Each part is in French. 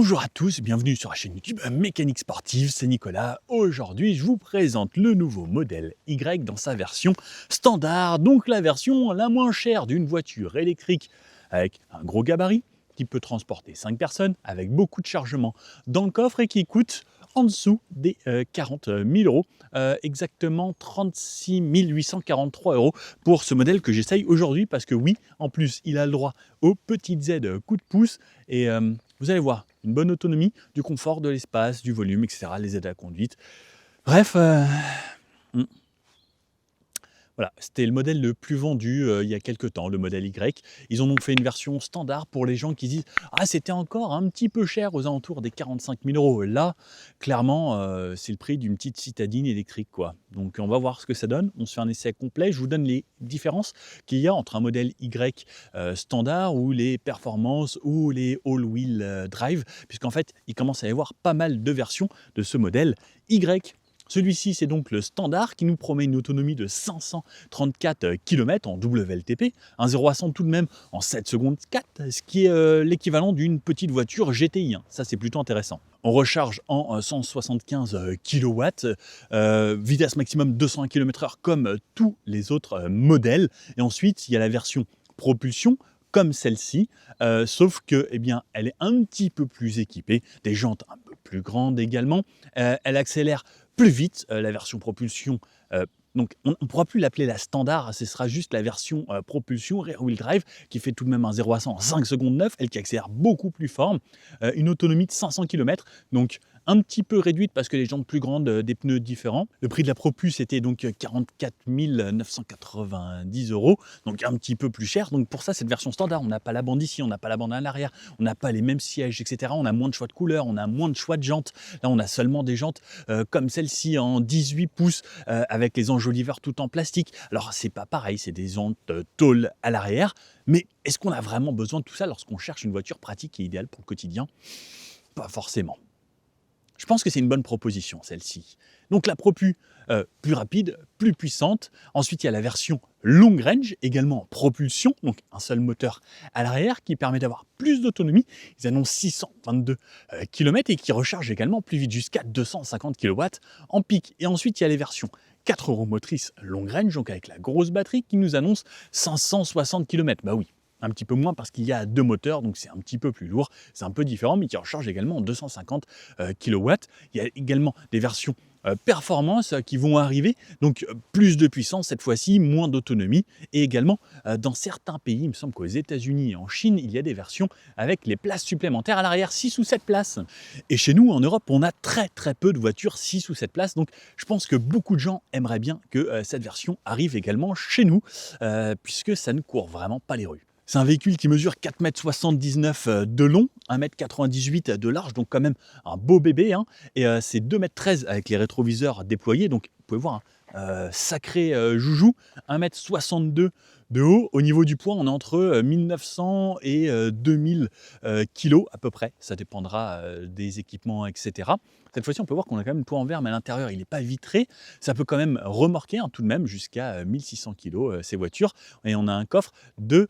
Bonjour à tous, bienvenue sur la chaîne YouTube Mécanique Sportive, c'est Nicolas. Aujourd'hui, je vous présente le nouveau modèle Y dans sa version standard, donc la version la moins chère d'une voiture électrique avec un gros gabarit qui peut transporter 5 personnes, avec beaucoup de chargement dans le coffre et qui coûte en dessous des 40 000 euros, exactement 36 843 euros pour ce modèle que j'essaye aujourd'hui parce que oui, en plus, il a le droit aux petites aides coup de pouce et vous allez voir, une bonne autonomie, du confort, de l'espace, du volume, etc., les aides à la conduite. Bref, voilà, c'était le modèle le plus vendu il y a quelques temps, le modèle Y. Ils ont donc fait une version standard pour les gens qui disent « Ah, c'était encore un petit peu cher aux alentours des 45 000 euros. » Là, clairement, c'est le prix d'une petite citadine électrique, quoi. Donc, on va voir ce que ça donne. On se fait un essai complet. Je vous donne les différences qu'il y a entre un modèle Y standard ou les performances ou les all-wheel drive, puisqu'en fait, il commence à y avoir pas mal de versions de ce modèle Y. Celui-ci, c'est donc le standard qui nous promet une autonomie de 534 km en WLTP, un 0 à 100 tout de même en 7 secondes 4, ce qui est l'équivalent d'une petite voiture GTI. Ça, c'est plutôt intéressant. On recharge en 175 kW, vitesse maximum 201 km/h comme tous les autres modèles. Et ensuite, il y a la version propulsion, comme celle-ci, sauf que, eh bien, elle est un petit peu plus équipée, des jantes un peu plus grandes également. Elle accélère plus vite, la version propulsion. Donc, on ne pourra plus l'appeler la standard, ce sera juste la version propulsion rear wheel drive qui fait tout de même un 0 à 100 en 5 secondes 9, elle qui accélère beaucoup plus fort, une autonomie de 500 km, donc un petit peu réduite parce que les jantes plus grandes, des pneus différents. Le prix de la Propus était donc 44 990 euros, donc un petit peu plus cher. Donc pour ça, cette version standard, on n'a pas la bande ici, on n'a pas la bande à l'arrière, on n'a pas les mêmes sièges, etc. On a moins de choix de couleurs, on a moins de choix de jantes. Là, on a seulement des jantes comme celle-ci en 18 pouces avec les enjoliveurs tout en plastique. Alors, c'est pas pareil, c'est des jantes tôle à l'arrière, mais est-ce qu'on a vraiment besoin de tout ça lorsqu'on cherche une voiture pratique et idéale pour le quotidien? Pas forcément. Je pense que c'est une bonne proposition, celle-ci. Donc la Propu, plus rapide, plus puissante. Ensuite, il y a la version long range, également en propulsion, donc un seul moteur à l'arrière qui permet d'avoir plus d'autonomie. Ils annoncent 622 km et qui recharge également plus vite, jusqu'à 250 kW en pic. Et ensuite, il y a les versions 4 roues motrices long range, donc avec la grosse batterie, qui nous annonce 560 km. Bah oui, un petit peu moins parce qu'il y a deux moteurs, donc c'est un petit peu plus lourd, c'est un peu différent, mais qui recharge également 250 kW. Il y a également des versions performance qui vont arriver, donc plus de puissance cette fois-ci, moins d'autonomie, et également dans certains pays, il me semble qu'aux États-Unis et en Chine, il y a des versions avec les places supplémentaires à l'arrière, 6 ou 7 places. Et chez nous, en Europe, on a très peu de voitures 6 ou 7 places, donc je pense que beaucoup de gens aimeraient bien que cette version arrive également chez nous, puisque ça ne court vraiment pas les rues. C'est un véhicule qui mesure 4,79 m de long, 1,98 m de large, donc quand même un beau bébé, hein, et c'est 2,13 m avec les rétroviseurs déployés, donc vous pouvez voir, sacré joujou, 1,62 m de haut. Au niveau du poids, on est entre 1900 et 2000 kilos à peu près, ça dépendra des équipements, etc. Cette fois-ci, on peut voir qu'on a quand même le toit en verre, mais à l'intérieur, il n'est pas vitré. Ça peut quand même remorquer tout de même jusqu'à 1600 kg ces voitures. Et on a un coffre de,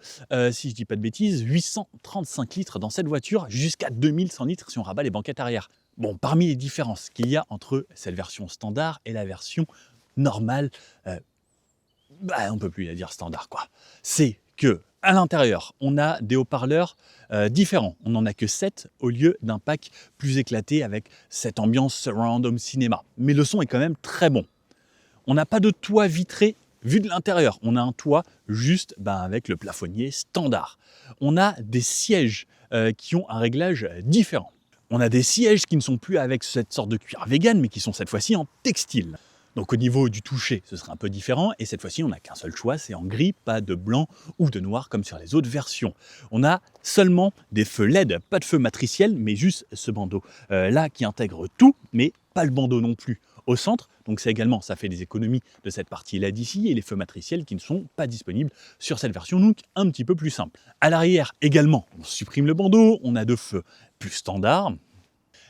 si je ne dis pas de bêtises, 835 litres dans cette voiture, jusqu'à 2100 litres si on rabat les banquettes arrière. Bon, parmi les différences qu'il y a entre cette version standard et la version normale, on ne peut plus la dire standard, quoi. C'est que à l'intérieur, on a des haut-parleurs différents. On n'en a que 7 au lieu d'un pack plus éclaté avec cette ambiance surround home cinéma. Mais le son est quand même très bon. On n'a pas de toit vitré vu de l'intérieur. On a un toit juste avec le plafonnier standard. On a des sièges qui ont un réglage différent. On a des sièges qui ne sont plus avec cette sorte de cuir vegan, mais qui sont cette fois-ci en textile. Donc au niveau du toucher, ce sera un peu différent, et cette fois-ci, on n'a qu'un seul choix, c'est en gris, pas de blanc ou de noir comme sur les autres versions. On a seulement des feux LED, pas de feu matriciel, mais juste ce bandeau là qui intègre tout, mais pas le bandeau non plus au centre. Donc ça fait des économies de cette partie LED ici, et les feux matriciels qui ne sont pas disponibles sur cette version, donc un petit peu plus simple. À l'arrière également, on supprime le bandeau, on a deux feux plus standards.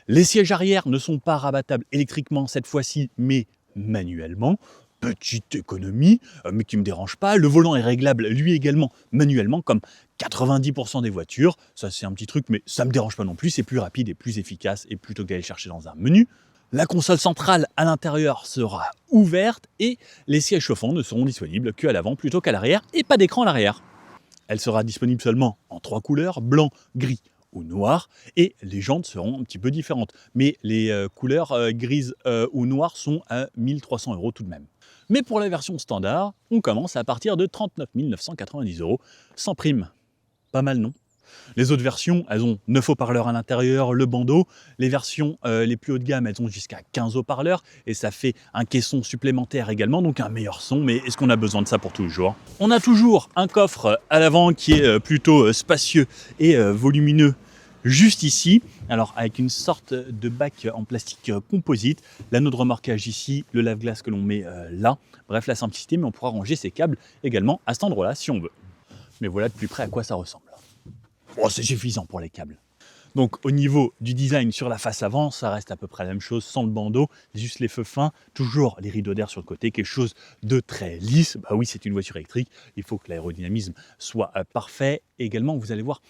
Les sièges arrière ne sont pas rabattables électriquement cette fois-ci, mais manuellement. petite économie, mais qui ne me dérange pas. Le volant est réglable, lui également, manuellement, comme 90% des voitures. Ça, c'est un petit truc, mais ça ne me dérange pas non plus. C'est plus rapide et plus efficace, et plutôt que d'aller chercher dans un menu. La console centrale à l'intérieur sera ouverte et les sièges chauffants ne seront disponibles qu'à l'avant plutôt qu'à l'arrière, et pas d'écran à l'arrière. Elle sera disponible seulement en 3 couleurs, blanc, gris ou noir, et les jantes seront un petit peu différentes. Mais les couleurs grises ou noires sont à 1300 € tout de même. Mais pour la version standard, on commence à partir de 39 990 € sans prime. Pas mal, non? Les autres versions, elles ont 9 haut-parleurs à l'intérieur, le bandeau. Les versions les plus haut de gamme, elles ont jusqu'à 15 haut-parleurs et ça fait un caisson supplémentaire également, donc un meilleur son. Mais est-ce qu'on a besoin de ça pour tous les jours? On a toujours un coffre à l'avant qui est plutôt spacieux et volumineux juste ici. Alors avec une sorte de bac en plastique composite, l'anneau de remorquage ici, le lave-glace que l'on met là. Bref, la simplicité, mais on pourra ranger ses câbles également à cet endroit-là si on veut. Mais voilà de plus près à quoi ça ressemble. Bon, c'est suffisant pour les câbles. Donc au niveau du design sur la face avant, ça reste à peu près la même chose, sans le bandeau, juste les feux fins, toujours les rideaux d'air sur le côté, quelque chose de très lisse. Bah oui, c'est une voiture électrique, il faut que l'aérodynamisme soit parfait. Et également, vous allez voir,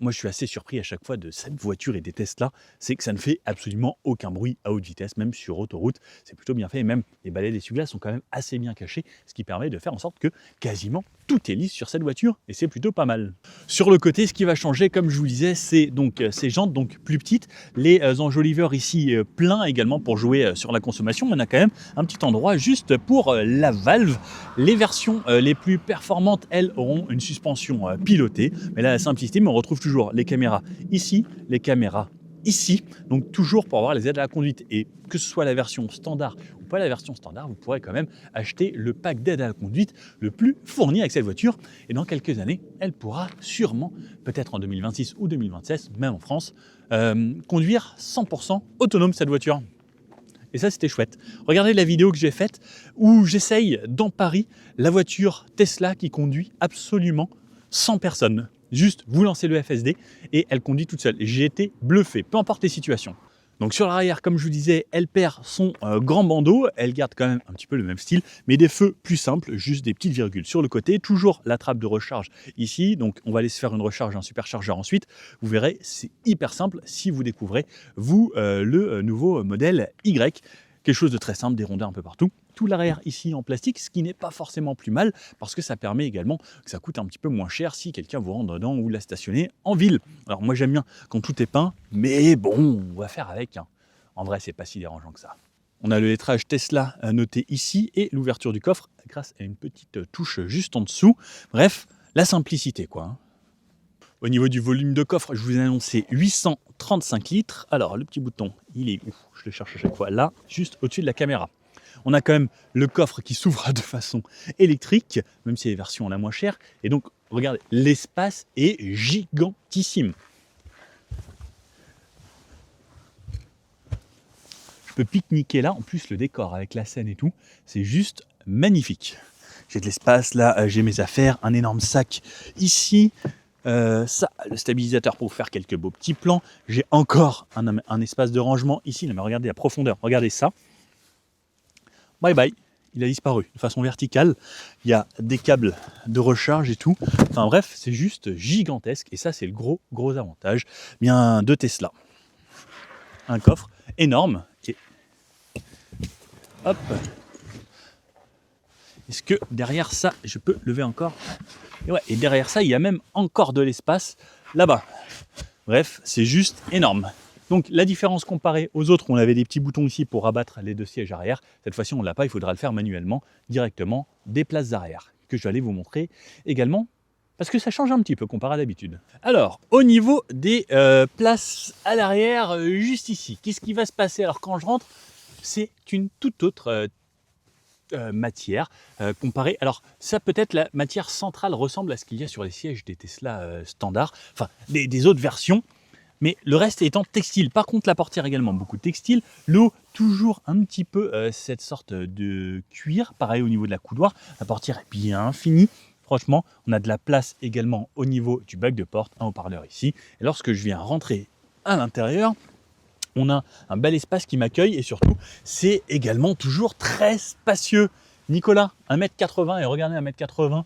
moi je suis assez surpris à chaque fois de cette voiture et des Tesla, c'est que ça ne fait absolument aucun bruit à haute vitesse, même sur autoroute, c'est plutôt bien fait. Et même les balais d'essuie-glace sont quand même assez bien cachés, ce qui permet de faire en sorte que quasiment tout est lisse sur cette voiture, et c'est plutôt pas mal. Sur le côté, ce qui va changer, comme je vous le disais, c'est donc ces jantes donc plus petites, les enjoliveurs ici pleins également pour jouer sur la consommation. On a quand même un petit endroit juste pour la valve. Les versions les plus performantes, elles, auront une suspension pilotée, mais là la simplicité, mais on retrouve toujours les caméras ici, les caméras ici, donc toujours pour avoir les aides à la conduite. Et que ce soit la version standard ou pas la version standard, vous pourrez quand même acheter le pack d'aide à la conduite le plus fourni avec cette voiture. Et dans quelques années, elle pourra sûrement, peut-être en 2026 ou 2027, même en France, conduire 100% autonome cette voiture. Et ça, c'était chouette. Regardez la vidéo que j'ai faite où j'essaye dans Paris la voiture Tesla qui conduit absolument sans personne. Juste, vous lancez le FSD et elle conduit toute seule. J'ai été bluffé, peu importe les situations. Donc sur l'arrière, comme je vous disais, elle perd son grand bandeau, elle garde quand même un petit peu le même style, mais des feux plus simples, juste des petites virgules sur le côté, toujours la trappe de recharge ici, donc on va aller se faire une recharge, un superchargeur ensuite, vous verrez, c'est hyper simple si vous découvrez, vous, le nouveau modèle Y, quelque chose de très simple, des rondeurs un peu partout. Tout l'arrière ici en plastique, ce qui n'est pas forcément plus mal, parce que ça permet également que ça coûte un petit peu moins cher si quelqu'un vous rentre dedans ou la stationner en ville. Alors moi j'aime bien quand tout est peint, mais bon, on va faire avec. Hein. En vrai, c'est pas si dérangeant que ça. On a le lettrage Tesla noté ici et l'ouverture du coffre grâce à une petite touche juste en dessous. Bref, la simplicité quoi. Hein. Au niveau du volume de coffre, je vous ai annoncé 835 litres. Alors le petit bouton, il est où? Je le cherche à chaque fois. Là, juste au-dessus de la caméra. On a quand même le coffre qui s'ouvre de façon électrique, même si les versions la moins chère. Et donc, regardez, l'espace est gigantissime. Je peux pique-niquer là. En plus, le décor avec la scène et tout, c'est juste magnifique. J'ai de l'espace là, j'ai mes affaires, un énorme sac ici. Ça, le stabilisateur pour faire quelques beaux petits plans. J'ai encore un espace de rangement ici. Non, mais regardez la profondeur, regardez ça. Bye bye, il a disparu de façon verticale. Il y a des câbles de recharge et tout. Enfin bref, c'est juste gigantesque. Et ça, c'est le gros avantage bien de Tesla. Un coffre énorme. Et hop. Est-ce que derrière ça, je peux lever encore? Et ouais, et derrière ça, il y a même encore de l'espace là-bas. Bref, c'est juste énorme. Donc la différence comparée aux autres, on avait des petits boutons ici pour rabattre les deux sièges arrière. Cette fois-ci, on ne l'a pas, il faudra le faire manuellement, directement des places arrière, que je vais aller vous montrer également, parce que ça change un petit peu comparé à d'habitude. Alors, au niveau des places à l'arrière, juste ici, qu'est-ce qui va se passer? Alors quand je rentre, c'est une toute autre matière comparée. Alors ça peut-être la matière centrale ressemble à ce qu'il y a sur les sièges des Tesla standards, enfin des autres versions, mais le reste étant textile. Par contre la portière également beaucoup de textile, le haut toujours un petit peu cette sorte de cuir, pareil au niveau de la coudoir, la portière est bien finie. Franchement, on a de la place également au niveau du bac de porte, un haut-parleur ici. Et lorsque je viens rentrer à l'intérieur, on a un bel espace qui m'accueille et surtout, c'est également toujours très spacieux. Nicolas, 1,80 m et regardez 1,80 m,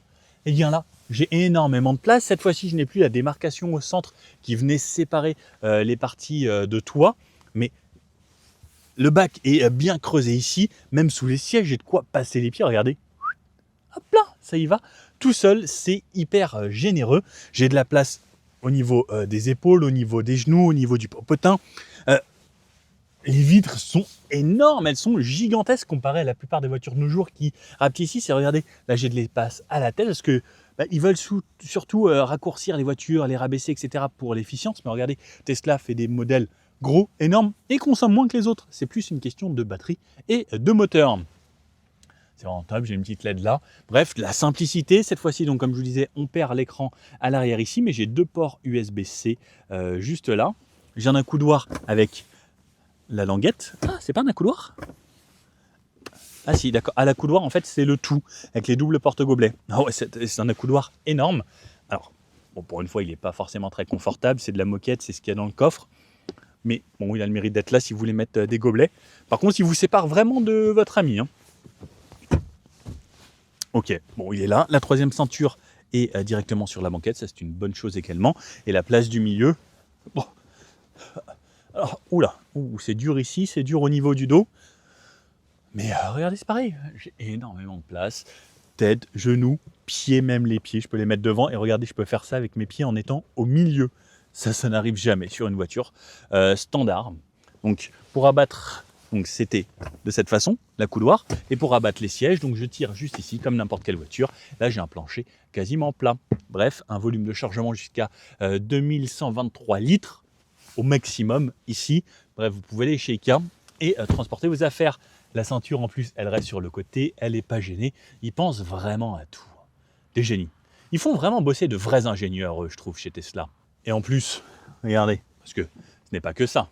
et bien là, j'ai énormément de place. Cette fois-ci, je n'ai plus la démarcation au centre qui venait séparer les parties de toit, mais le bac est bien creusé ici, même sous les sièges, j'ai de quoi passer les pieds, regardez. Hop là, ça y va. Tout seul, c'est hyper généreux. J'ai de la place au niveau des épaules, au niveau des genoux, au niveau du popotin. Les vitres sont énormes, elles sont gigantesques comparées à la plupart des voitures de nos jours qui rapetissent. Et regardez, là j'ai de l'espace à la tête parce que ils veulent surtout raccourcir les voitures, les rabaisser, etc. pour l'efficience. Mais regardez, Tesla fait des modèles gros, énormes et consomment moins que les autres. C'est plus une question de batterie et de moteur. C'est vraiment top, j'ai une petite LED là. Bref, la simplicité, cette fois-ci, donc comme je vous disais, on perd l'écran à l'arrière ici, mais j'ai 2 ports USB-C juste là. J'ai un accoudoir avec la languette. Ah, c'est pas un accoudoir? Ah si, d'accord. À l'accoudoir, en fait, c'est le tout, avec les doubles porte-gobelets. Ah ouais, c'est un accoudoir énorme. Alors, bon, pour une fois, il n'est pas forcément très confortable, c'est de la moquette, c'est ce qu'il y a dans le coffre. Mais bon, il a le mérite d'être là si vous voulez mettre des gobelets. Par contre, il vous sépare vraiment de votre ami, hein. Ok, bon, il est là. La troisième ceinture est directement sur la banquette, ça c'est une bonne chose également. Et la place du milieu, bon. Alors, oula, c'est dur ici, c'est dur au niveau du dos. Mais regardez, c'est pareil, j'ai énormément de place. Tête, genoux, pieds, même les pieds, je peux les mettre devant. Et regardez, je peux faire ça avec mes pieds en étant au milieu. Ça n'arrive jamais sur une voiture standard. Donc, pour abattre, donc c'était de cette façon, la couloir. Et pour abattre les sièges, donc je tire juste ici, comme n'importe quelle voiture. Là, j'ai un plancher quasiment plat. Bref, un volume de chargement jusqu'à 2123 litres au maximum ici. Bref, vous pouvez aller chez Ikea et transporter vos affaires. La ceinture en plus, elle reste sur le côté, elle n'est pas gênée. Ils pensent vraiment à tout. Des génies. Ils font vraiment bosser de vrais ingénieurs, je trouve, chez Tesla. Et en plus, regardez, parce que ce n'est pas que ça.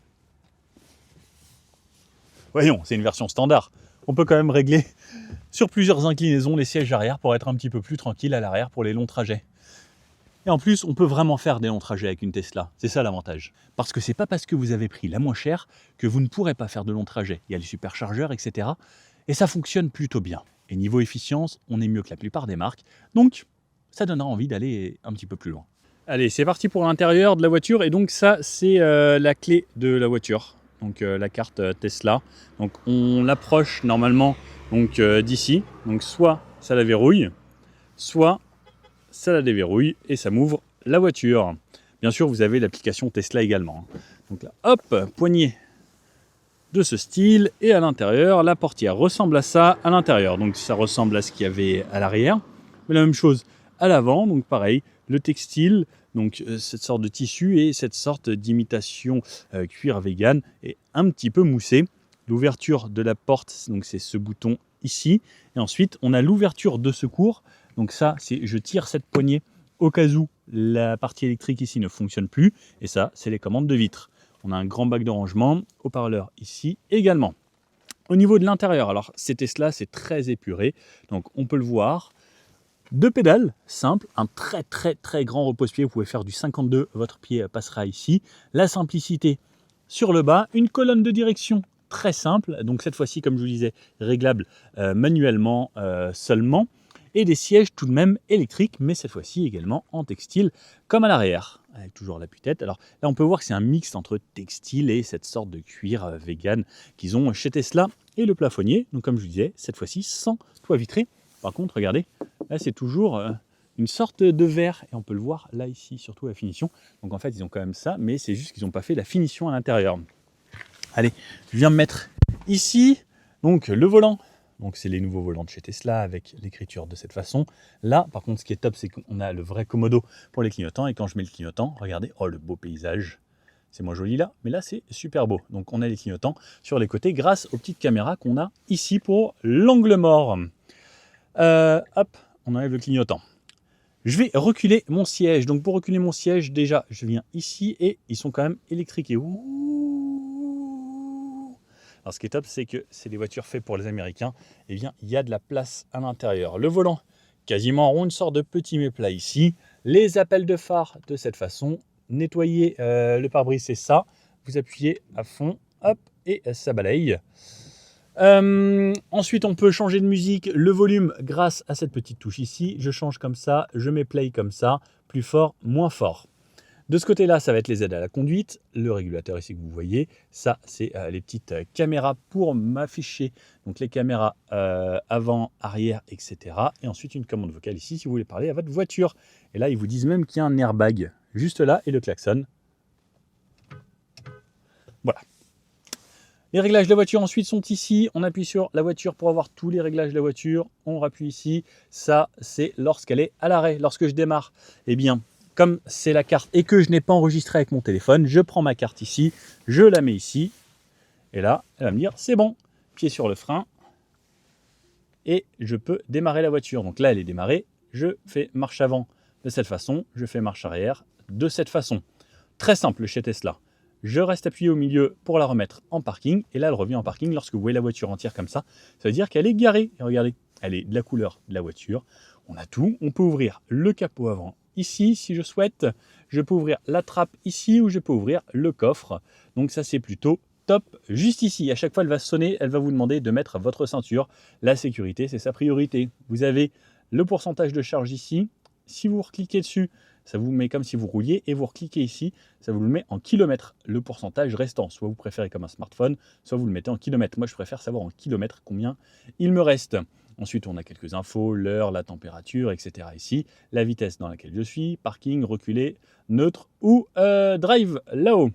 Voyons, c'est une version standard. On peut quand même régler sur plusieurs inclinaisons les sièges arrière pour être un petit peu plus tranquille à l'arrière pour les longs trajets. Et en plus, on peut vraiment faire des longs trajets avec une Tesla. C'est ça l'avantage. Parce que c'est pas parce que vous avez pris la moins chère que vous ne pourrez pas faire de longs trajets. Il y a les superchargeurs, etc. Et ça fonctionne plutôt bien. Et niveau efficience, on est mieux que la plupart des marques. Donc, ça donnera envie d'aller un petit peu plus loin. Allez, c'est parti pour l'intérieur de la voiture. Et donc ça, c'est la clé de la voiture. Donc la carte Tesla. Donc on l'approche normalement d'ici. Donc soit ça la verrouille, soit ça la déverrouille et ça m'ouvre la voiture. Bien sûr, vous avez l'application Tesla également. Donc là, hop, poignée de ce style et à l'intérieur, la portière ressemble à ça à l'intérieur. Donc ça ressemble à ce qu'il y avait à l'arrière, mais la même chose à l'avant. Donc pareil, le textile, donc cette sorte de tissu et cette sorte d'imitation cuir vegan est un petit peu moussé. L'ouverture de la porte, donc c'est ce bouton ici, et ensuite on a l'ouverture de secours. Donc ça, c'est je tire cette poignée au cas où la partie électrique ici ne fonctionne plus. Et ça, c'est les commandes de vitres. On a un grand bac de rangement, haut-parleur ici également. Au niveau de l'intérieur, alors ces Tesla, c'est très épuré. Donc on peut le voir. 2 pédales simples, un très grand repose-pied. Vous pouvez faire du 52, votre pied passera ici. La simplicité sur le bas, une colonne de direction très simple. Donc cette fois-ci, comme je vous disais, réglable manuellement seulement. Et des sièges tout de même électriques, mais cette fois-ci également en textile, comme à l'arrière, avec toujours l'appui-tête. Alors là, on peut voir que c'est un mix entre textile et cette sorte de cuir vegan qu'ils ont chez Tesla. Et le plafonnier, donc comme je vous disais, cette fois-ci sans toit vitré. Par contre, regardez, là c'est toujours une sorte de verre, et on peut le voir là ici, surtout la finition. Donc en fait, ils ont quand même ça, mais c'est juste qu'ils n'ont pas fait la finition à l'intérieur. Allez, je viens me mettre ici, donc le volant. Donc c'est les nouveaux volants de chez Tesla avec l'écriture de cette façon. Là, par contre, ce qui est top, c'est qu'on a le vrai commodo pour les clignotants. Et quand je mets le clignotant, regardez, oh le beau paysage. C'est moins joli là, mais là c'est super beau. Donc on a les clignotants sur les côtés grâce aux petites caméras qu'on a ici pour l'angle mort. Hop, on enlève le clignotant. Je vais reculer mon siège. Donc pour reculer mon siège, déjà, je viens ici et ils sont quand même électriqués. Alors ce qui est top, c'est que c'est des voitures faites pour les Américains. Eh bien, il y a de la place à l'intérieur. Le volant, quasiment rond, une sorte de petit méplat ici. Les appels de phare de cette façon. Nettoyer le pare-brise, c'est ça. Vous appuyez à fond, hop, et ça balaye. Ensuite, on peut changer de musique, le volume grâce à cette petite touche ici. Je change comme ça, je mets play comme ça, plus fort, moins fort. De ce côté-là, ça va être les aides à la conduite, le régulateur ici que vous voyez. Ça, c'est les petites caméras pour m'afficher. Donc les caméras avant, arrière, etc. Et ensuite une commande vocale ici si vous voulez parler à votre voiture. Et là, ils vous disent même qu'il y a un airbag juste là et le klaxon. Voilà. Les réglages de la voiture ensuite sont ici. On appuie sur la voiture pour avoir tous les réglages de la voiture. On rappuie ici. Ça, c'est lorsqu'elle est à l'arrêt. Lorsque je démarre, eh bien, comme c'est la carte et que je n'ai pas enregistré avec mon téléphone, je prends ma carte ici, je la mets ici. Et là, elle va me dire, c'est bon. Pied sur le frein. Et je peux démarrer la voiture. Donc là, elle est démarrée. Je fais marche avant de cette façon. Je fais marche arrière de cette façon. Très simple chez Tesla. Je reste appuyé au milieu pour la remettre en parking. Et là, elle revient en parking. Lorsque vous voyez la voiture entière comme ça veut dire qu'elle est garée. Et regardez, elle est de la couleur de la voiture. On a tout. On peut ouvrir le capot avant ici, si je souhaite. Je peux ouvrir la trappe ici ou je peux ouvrir le coffre. Donc ça, c'est plutôt top. Juste ici, à chaque fois, elle va sonner. Elle va vous demander de mettre votre ceinture. La sécurité, c'est sa priorité. Vous avez le pourcentage de charge ici. Si vous recliquez dessus, ça vous met comme si vous rouliez et vous recliquez ici, ça vous le met en kilomètres, le pourcentage restant. Soit vous préférez comme un smartphone, soit vous le mettez en kilomètres. Moi, je préfère savoir en kilomètres combien il me reste. Ensuite, on a quelques infos, l'heure, la température, etc. ici, la vitesse dans laquelle je suis, parking, reculé, neutre ou drive là-haut.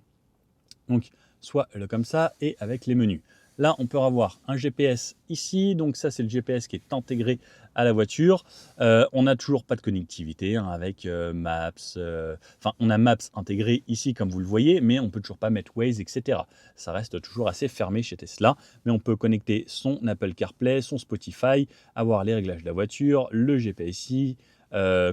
Donc, soit comme ça et avec les menus. Là, on peut avoir un GPS ici. Donc ça, c'est le GPS qui est intégré à la voiture. On n'a toujours pas de connectivité avec Maps. Enfin, on a Maps intégré ici, comme vous le voyez, mais on ne peut toujours pas mettre Waze, etc. Ça reste toujours assez fermé chez Tesla. Mais on peut connecter son Apple CarPlay, son Spotify, avoir les réglages de la voiture, le GPS ici,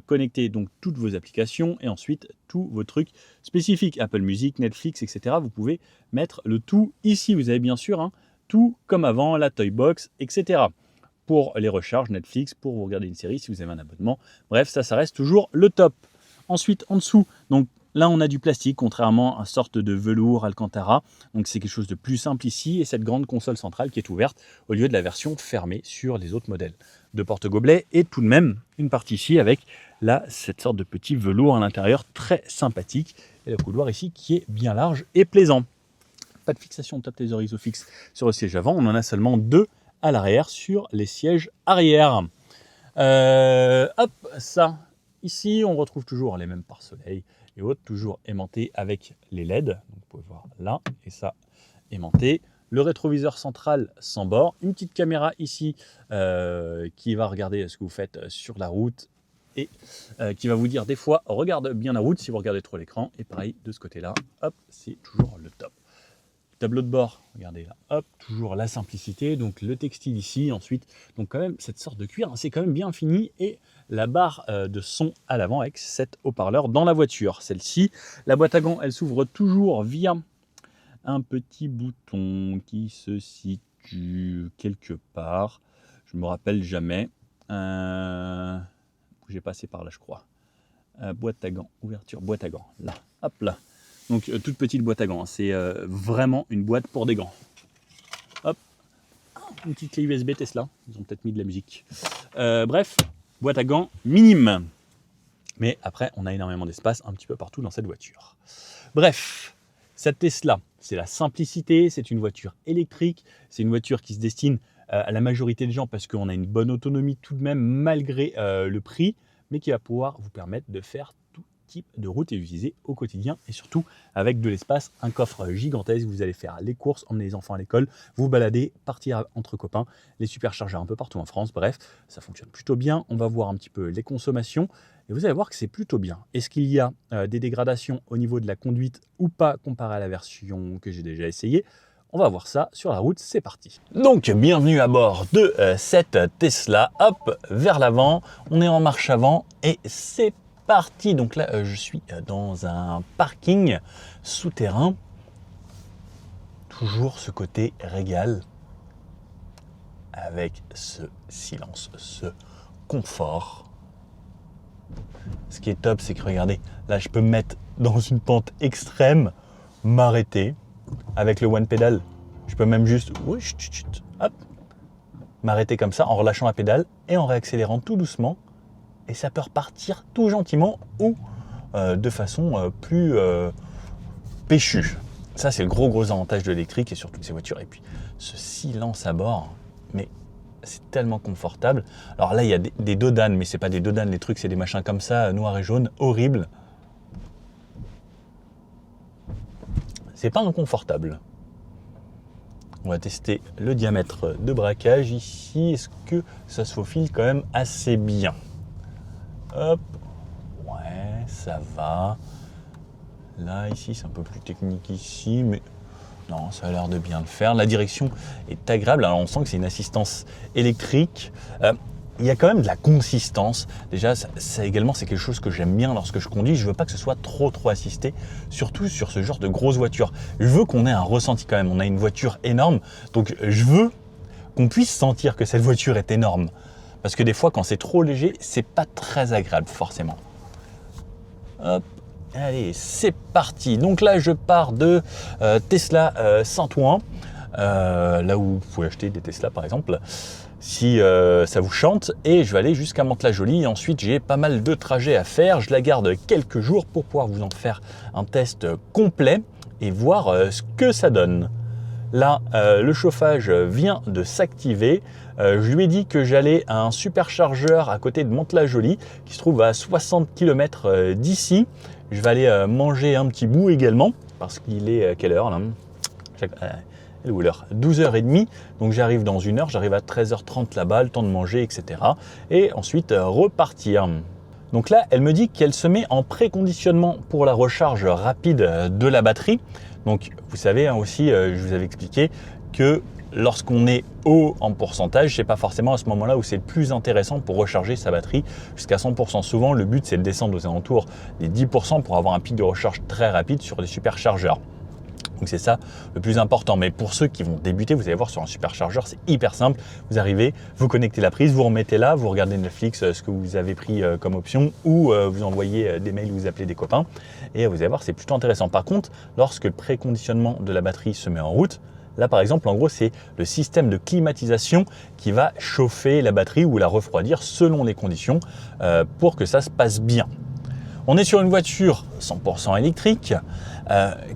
connecter donc toutes vos applications et ensuite tous vos trucs spécifiques. Apple Music, Netflix, etc. Vous pouvez mettre le tout ici. Vous avez bien sûr tout comme avant, la Toybox, etc. Pour les recharges Netflix, pour vous regarder une série si vous avez un abonnement. Bref, ça reste toujours le top. Ensuite, en dessous, donc là, on a du plastique, contrairement à une sorte de velours Alcantara. Donc, c'est quelque chose de plus simple ici. Et cette grande console centrale qui est ouverte au lieu de la version fermée sur les autres modèles de porte-gobelets. Et tout de même, une partie ici avec là, cette sorte de petit velours à l'intérieur très sympathique. Et le couloir ici qui est bien large et plaisant. Pas de fixation de top taser isofix sur le siège avant. On en a seulement 2 à l'arrière sur les sièges arrière. Hop, ça. Ici, on retrouve toujours les mêmes pare-soleil et autres, toujours aimantés avec les LED. Donc, vous pouvez voir là, et ça, aimanté. Le rétroviseur central sans bord. Une petite caméra ici qui va regarder ce que vous faites sur la route et qui va vous dire des fois, regarde bien la route si vous regardez trop l'écran. Et pareil, de ce côté-là, hop, c'est toujours le top. Tableau de bord, regardez là, hop, toujours la simplicité, donc le textile ici, ensuite, donc quand même cette sorte de cuir, c'est quand même bien fini, et la barre de son à l'avant avec 7 haut-parleurs dans la voiture. Celle-ci, la boîte à gants, elle s'ouvre toujours via un petit bouton qui se situe quelque part, je ne me rappelle jamais, j'ai passé par là je crois, boîte à gants, ouverture, boîte à gants, là, hop là. Donc, toute petite boîte à gants. C'est vraiment une boîte pour des gants. Hop. Une petite clé USB Tesla. Ils ont peut-être mis de la musique. Bref, boîte à gants minime. Mais après, on a énormément d'espace un petit peu partout dans cette voiture. Bref, cette Tesla, c'est la simplicité. C'est une voiture électrique. C'est une voiture qui se destine à la majorité des gens parce qu'on a une bonne autonomie tout de même malgré le prix, mais qui va pouvoir vous permettre de faire tout type de route et utiliser au quotidien et surtout avec de l'espace, un coffre gigantesque. Vous allez faire les courses, emmener les enfants à l'école, vous balader, partir entre copains, les superchargeurs un peu partout en France. Bref, ça fonctionne plutôt bien. On va voir un petit peu les consommations et vous allez voir que c'est plutôt bien. Est-ce qu'il y a des dégradations au niveau de la conduite ou pas comparé à la version que j'ai déjà essayée? On va voir ça sur la route, c'est parti. Donc, bienvenue à bord de cette Tesla. Hop, vers l'avant, on est en marche avant et c'est parti. Donc là, je suis dans un parking souterrain. Toujours ce côté régal avec ce silence, ce confort. Ce qui est top, c'est que regardez, là, je peux me mettre dans une pente extrême, m'arrêter avec le one pedal. Je peux même juste hop, m'arrêter comme ça en relâchant la pédale et en réaccélérant tout doucement. Et ça peut repartir tout gentiment ou de façon plus péchue. Ça, c'est le gros avantage de l'électrique et sur toutes ces voitures. Et puis, ce silence à bord, mais c'est tellement confortable. Alors là, il y a des dodanes, mais c'est pas des dodanes, les trucs, c'est des machins comme ça, noirs et jaunes, horribles. C'est pas inconfortable. On va tester le diamètre de braquage ici. Est-ce que ça se faufile quand même assez bien? Hop, ouais, ça va. Là, ici, c'est un peu plus technique ici, mais non, ça a l'air de bien le faire. La direction est agréable. Alors, on sent que c'est une assistance électrique. Il y a quand même de la consistance. Déjà, ça également, c'est quelque chose que j'aime bien lorsque je conduis. Je veux pas que ce soit trop assisté, surtout sur ce genre de grosses voitures. Je veux qu'on ait un ressenti quand même. On a une voiture énorme, donc je veux qu'on puisse sentir que cette voiture est énorme. Parce que des fois, quand c'est trop léger, c'est pas très agréable forcément. Hop. Allez, c'est parti. Donc là, je pars de Tesla Saint-Ouen, là où vous pouvez acheter des Tesla par exemple, si ça vous chante. Et je vais aller jusqu'à Mantes-la-Jolie. Ensuite, j'ai pas mal de trajets à faire. Je la garde quelques jours pour pouvoir vous en faire un test complet et voir ce que ça donne. Là, le chauffage vient de s'activer. Je lui ai dit que j'allais à un superchargeur à côté de Mantes-la-Jolie qui se trouve à 60 km d'ici. Je vais aller manger un petit bout également parce qu'il est quelle heure là? Elle est où l'heure? 12h30. Donc j'arrive dans une heure, j'arrive à 13h30 là-bas, le temps de manger, etc. Et ensuite repartir. Donc là, elle me dit qu'elle se met en préconditionnement pour la recharge rapide de la batterie. Donc vous savez aussi, je vous avais expliqué que lorsqu'on est haut en pourcentage, c'est pas forcément à ce moment-là où c'est le plus intéressant pour recharger sa batterie jusqu'à 100%. Souvent, le but c'est de descendre aux alentours des 10% pour avoir un pic de recharge très rapide sur les superchargeurs. Donc c'est ça le plus important. Mais pour ceux qui vont débuter, vous allez voir sur un superchargeur, c'est hyper simple. Vous arrivez, vous connectez la prise, vous remettez là, vous regardez Netflix, ce que vous avez pris comme option, ou vous envoyez des mails, vous appelez des copains, et vous allez voir, c'est plutôt intéressant. Par contre, lorsque le préconditionnement de la batterie se met en route, là par exemple, en gros, c'est le système de climatisation qui va chauffer la batterie ou la refroidir selon les conditions pour que ça se passe bien. On est sur une voiture 100% électrique,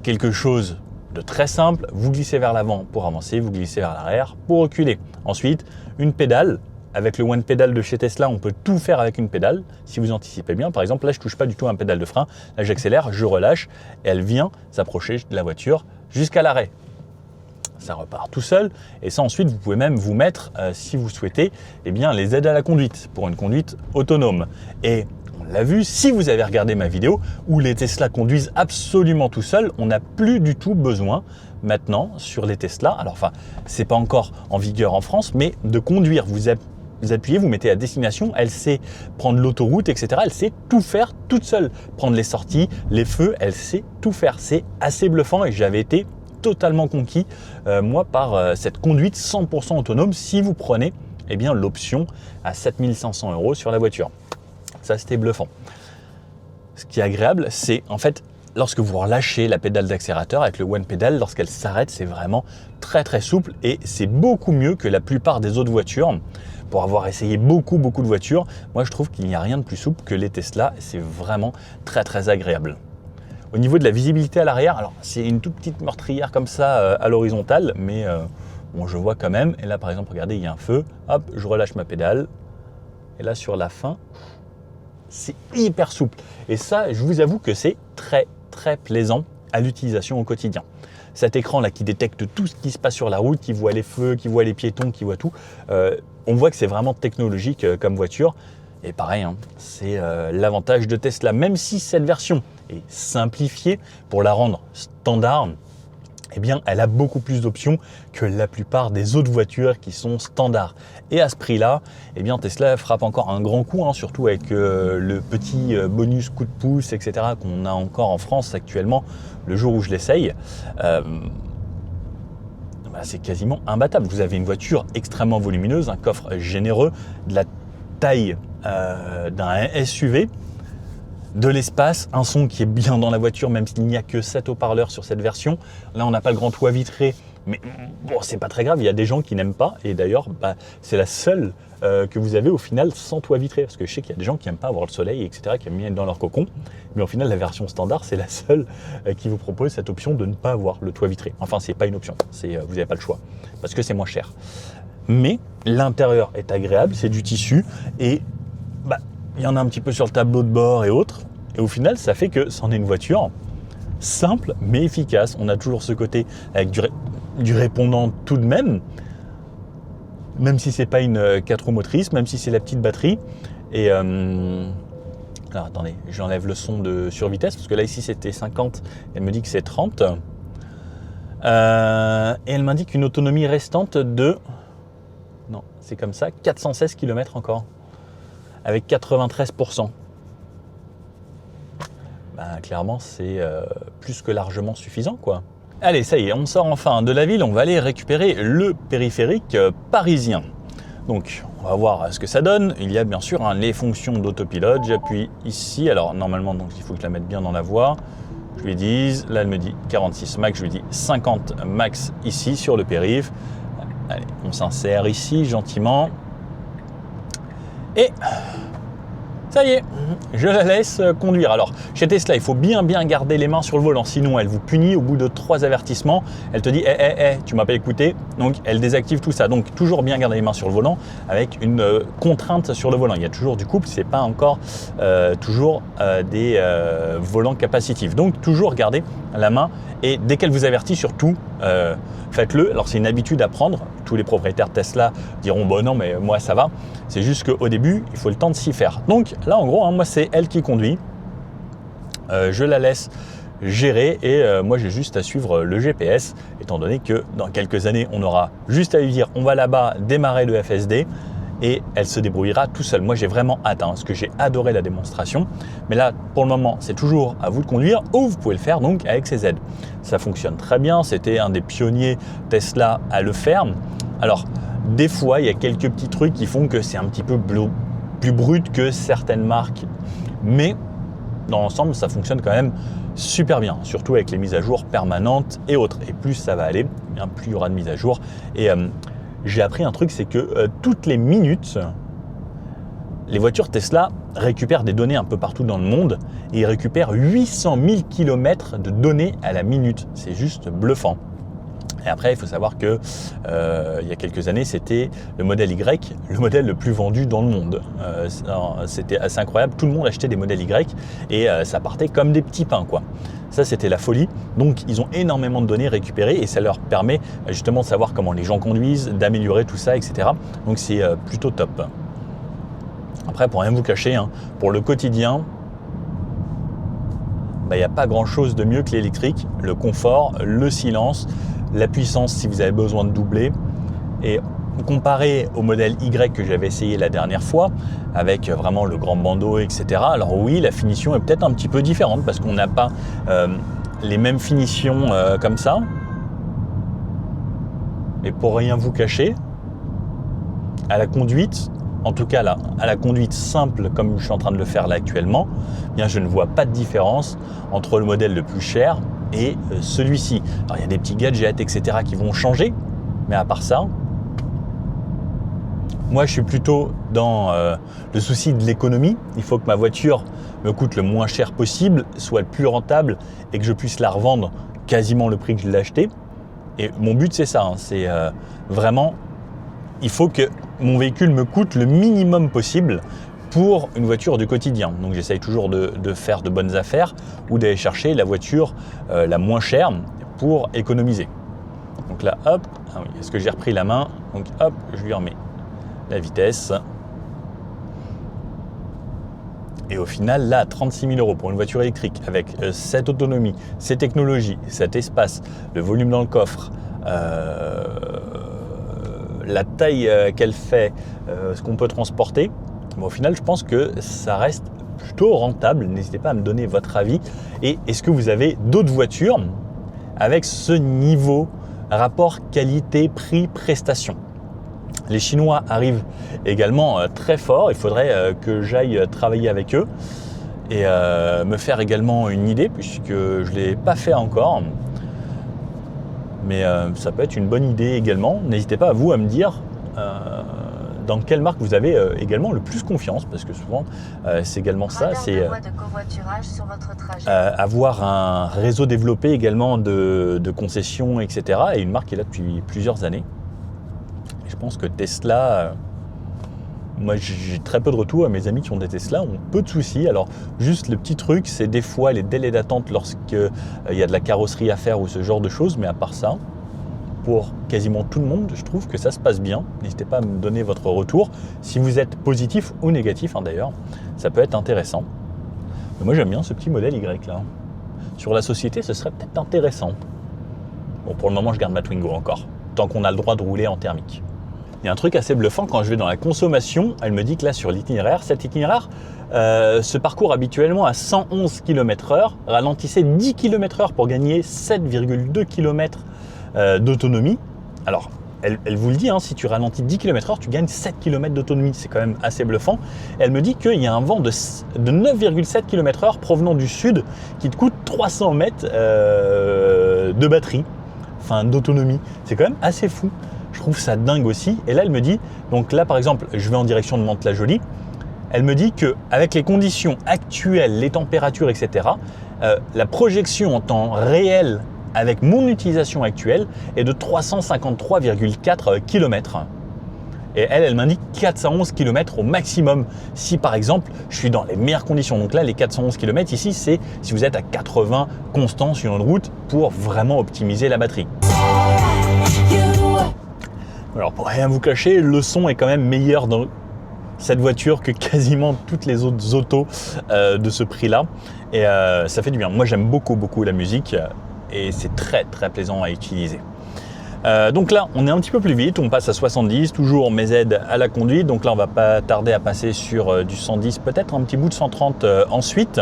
quelque chose de très simple. Vous glissez vers l'avant pour avancer, vous glissez vers l'arrière pour reculer. Ensuite, une pédale. Avec le One Pedal de chez Tesla, on peut tout faire avec une pédale. Si vous anticipez bien, par exemple, là, je ne touche pas du tout un pédale de frein. Là, j'accélère, je relâche et elle vient s'approcher de la voiture jusqu'à l'arrêt. Ça repart tout seul. Et ça, ensuite, vous pouvez même vous mettre, si vous souhaitez, eh bien, les aides à la conduite pour une conduite autonome. Et on l'a vu, si vous avez regardé ma vidéo où les Tesla conduisent absolument tout seuls, on n'a plus du tout besoin maintenant sur les Tesla. Alors, enfin, c'est pas encore en vigueur en France, mais de conduire, vous appuyez, vous mettez à destination, elle sait prendre l'autoroute, etc. Elle sait tout faire toute seule. Prendre les sorties, les feux, elle sait tout faire. C'est assez bluffant et j'avais été totalement conquis, moi, par cette conduite 100% autonome si vous prenez eh bien, l'option à 7 500 € sur la voiture. Ça, c'était bluffant. Ce qui est agréable, c'est en fait, lorsque vous relâchez la pédale d'accélérateur avec le One Pedal, lorsqu'elle s'arrête, c'est vraiment très souple et c'est beaucoup mieux que la plupart des autres voitures. Pour avoir essayé beaucoup de voitures, moi je trouve qu'il n'y a rien de plus souple que les Tesla. C'est vraiment très agréable. Au niveau de la visibilité à l'arrière, alors c'est une toute petite meurtrière comme ça à l'horizontale, mais bon, je vois quand même. Et là par exemple, regardez, il y a un feu, hop, je relâche ma pédale. Et là sur la fin, c'est hyper souple. Et ça, je vous avoue que c'est très plaisant à l'utilisation au quotidien. Cet écran là qui détecte tout ce qui se passe sur la route, qui voit les feux, qui voit les piétons, qui voit tout, on voit que c'est vraiment technologique comme voiture. Et pareil, hein, c'est l'avantage de Tesla, même si cette version est simplifiée pour la rendre standard, eh bien, elle a beaucoup plus d'options que la plupart des autres voitures qui sont standards. Et à ce prix-là, eh bien, Tesla frappe encore un grand coup, hein, surtout avec le petit bonus coup de pouce, etc. qu'on a encore en France actuellement, le jour où je l'essaye. C'est quasiment imbattable. Vous avez une voiture extrêmement volumineuse, un coffre généreux, de la taille d'un SUV, de l'espace, un son qui est bien dans la voiture, même s'il n'y a que 7 haut-parleurs sur cette version. Là, on n'a pas le grand toit vitré Mais bon, c'est pas très grave, il y a des gens qui n'aiment pas. Et d'ailleurs, c'est la seule que vous avez au final sans toit vitré. Parce que je sais qu'il y a des gens qui n'aiment pas avoir le soleil, etc., qui aiment bien être dans leur cocon. Mais au final, la version standard, c'est la seule qui vous propose cette option de ne pas avoir le toit vitré. Enfin, c'est pas une option, vous n'avez pas le choix. Parce que c'est moins cher. Mais l'intérieur est agréable, c'est du tissu. Et il y en a un petit peu sur le tableau de bord et autres. Et au final, ça fait que c'en est une voiture simple mais efficace. On a toujours ce côté avec du répondant tout de même si c'est pas une 4 roues motrices, même si c'est la petite batterie. Et alors attendez, j'enlève le son de survitesse parce que là ici c'était 50, elle me dit que c'est 30. Et elle m'indique une autonomie restante de, non c'est comme ça, 416 km encore, avec 93%. Clairement c'est plus que largement suffisant quoi. Allez, ça y est, on sort enfin de la ville, on va aller récupérer le périphérique parisien. Donc, on va voir ce que ça donne. Il y a bien sûr les fonctions d'autopilote. J'appuie ici. Alors, normalement, donc, il faut que je la mette bien dans la voie. Je lui dis, là, elle me dit 46 max. Je lui dis 50 max ici sur le périph'. Allez, on s'insère ici gentiment. Et ça y est, je la laisse conduire. Alors, chez Tesla, il faut bien garder les mains sur le volant, sinon elle vous punit au bout de 3 avertissements. Elle te dit tu m'as pas écouté, donc elle désactive tout ça. Donc, toujours bien garder les mains sur le volant avec une contrainte sur le volant. Il y a toujours du couple, c'est pas encore toujours des volants capacitifs. Donc, toujours garder la main et dès qu'elle vous avertit, surtout, faites-le. Alors, c'est une habitude à prendre. Tous les propriétaires Tesla diront bon non, mais moi ça va. C'est juste qu'au début, il faut le temps de s'y faire. Donc là, en gros, moi c'est elle qui conduit. Je la laisse gérer et moi j'ai juste à suivre le GPS, étant donné que dans quelques années, on aura juste à lui dire on va là-bas démarrer le FSD et elle se débrouillera tout seul. Moi j'ai vraiment hâte, parce que j'ai adoré la démonstration. Mais là, pour le moment, c'est toujours à vous de conduire ou vous pouvez le faire donc avec ces aides. Ça fonctionne très bien, c'était un des pionniers Tesla à le faire. Alors, des fois, il y a quelques petits trucs qui font que c'est un petit peu plus brut que certaines marques. Mais dans l'ensemble, ça fonctionne quand même super bien, surtout avec les mises à jour permanentes et autres. Et plus ça va aller, bien plus il y aura de mises à jour. Et j'ai appris un truc, c'est que toutes les minutes, les voitures Tesla récupèrent des données un peu partout dans le monde et ils récupèrent 800 000 km de données à la minute. C'est juste bluffant. Et après, il faut savoir que il y a quelques années, c'était le modèle Y, le modèle le plus vendu dans le monde. C'était assez incroyable. Tout le monde achetait des modèles Y et ça partait comme des petits pains, quoi. Ça, c'était la folie. Donc, ils ont énormément de données récupérées et ça leur permet justement de savoir comment les gens conduisent, d'améliorer tout ça, etc. Donc, c'est plutôt top. Après, pour rien vous cacher, pour le quotidien, il n'y a pas grand-chose de mieux que l'électrique. Le confort, le silence, la puissance si vous avez besoin de doubler. Et comparé au modèle Y que j'avais essayé la dernière fois, avec vraiment le grand bandeau, etc. Alors oui, la finition est peut-être un petit peu différente parce qu'on n'a pas les mêmes finitions comme ça. Mais pour rien vous cacher, à la conduite, en tout cas là, à la conduite simple comme je suis en train de le faire là actuellement, bien je ne vois pas de différence entre le modèle le plus cher et celui-ci. Alors il y a des petits gadgets, etc. qui vont changer, mais à part ça, moi je suis plutôt dans le souci de l'économie. Il faut que ma voiture me coûte le moins cher possible, soit le plus rentable et que je puisse la revendre quasiment le prix que je l'ai acheté. Et mon but c'est ça, c'est vraiment, il faut que mon véhicule me coûte le minimum possible pour une voiture du quotidien. Donc j'essaye toujours de faire de bonnes affaires ou d'aller chercher la voiture la moins chère pour économiser. Donc là, hop, est-ce que j'ai repris la main? Donc hop, je lui remets la vitesse. Et au final, là, 36 000 € pour une voiture électrique avec cette autonomie, ces technologies, cet espace, le volume dans le coffre, la taille qu'elle fait, ce qu'on peut transporter, au final, je pense que ça reste plutôt rentable. N'hésitez pas à me donner votre avis. Et est-ce que vous avez d'autres voitures avec ce niveau rapport qualité-prix-prestation? Les Chinois arrivent également très fort. Il faudrait que j'aille travailler avec eux et me faire également une idée puisque je ne l'ai pas fait encore. Mais ça peut être une bonne idée également. N'hésitez pas à me dire dans quelle marque vous avez également le plus confiance, parce que souvent c'est également ça, c'est avoir un réseau développé également de concessions, etc. Et une marque qui est là depuis plusieurs années. Et je pense que Tesla, moi j'ai très peu de retours, mes amis qui ont des Tesla ont peu de soucis. Alors juste le petit truc, c'est des fois les délais d'attente lorsqu'il y a de la carrosserie à faire ou ce genre de choses, mais à part ça, pour quasiment tout le monde, je trouve que ça se passe bien. N'hésitez pas à me donner votre retour. Si vous êtes positif ou négatif, d'ailleurs, ça peut être intéressant. Mais moi, j'aime bien ce petit modèle Y là. Sur la société, ce serait peut-être intéressant. Bon, pour le moment, je garde ma Twingo encore, tant qu'on a le droit de rouler en thermique. Il y a un truc assez bluffant quand je vais dans la consommation. Elle me dit que là, sur l'itinéraire, cet itinéraire se parcourt habituellement à 111 km/h. Ralentissez 10 km/h pour gagner 7,2 km d'autonomie. Alors, elle vous le dit, si tu ralentis 10 km/h, tu gagnes 7 km d'autonomie. C'est quand même assez bluffant. Elle me dit qu'il y a un vent de 9,7 km/h provenant du sud qui te coûte 300 mètres de batterie, enfin d'autonomie. C'est quand même assez fou. Je trouve ça dingue aussi. Et là, elle me dit, donc là par exemple, je vais en direction de Mantes-la-Jolie. Elle me dit qu'avec les conditions actuelles, les températures, etc., la projection en temps réel avec mon utilisation actuelle est de 353,4 km. Et elle m'indique 411 km au maximum si par exemple je suis dans les meilleures conditions. Donc là, les 411 km ici, c'est si vous êtes à 80 constant sur une route pour vraiment optimiser la batterie. Alors pour rien vous cacher, le son est quand même meilleur dans cette voiture que quasiment toutes les autres autos de ce prix-là. Et ça fait du bien. Moi, j'aime beaucoup la musique. Et c'est très plaisant à utiliser. Donc là, on est un petit peu plus vite, on passe à 70, toujours mes aides à la conduite. Donc là, on va pas tarder à passer sur du 110, peut-être un petit bout de 130 ensuite.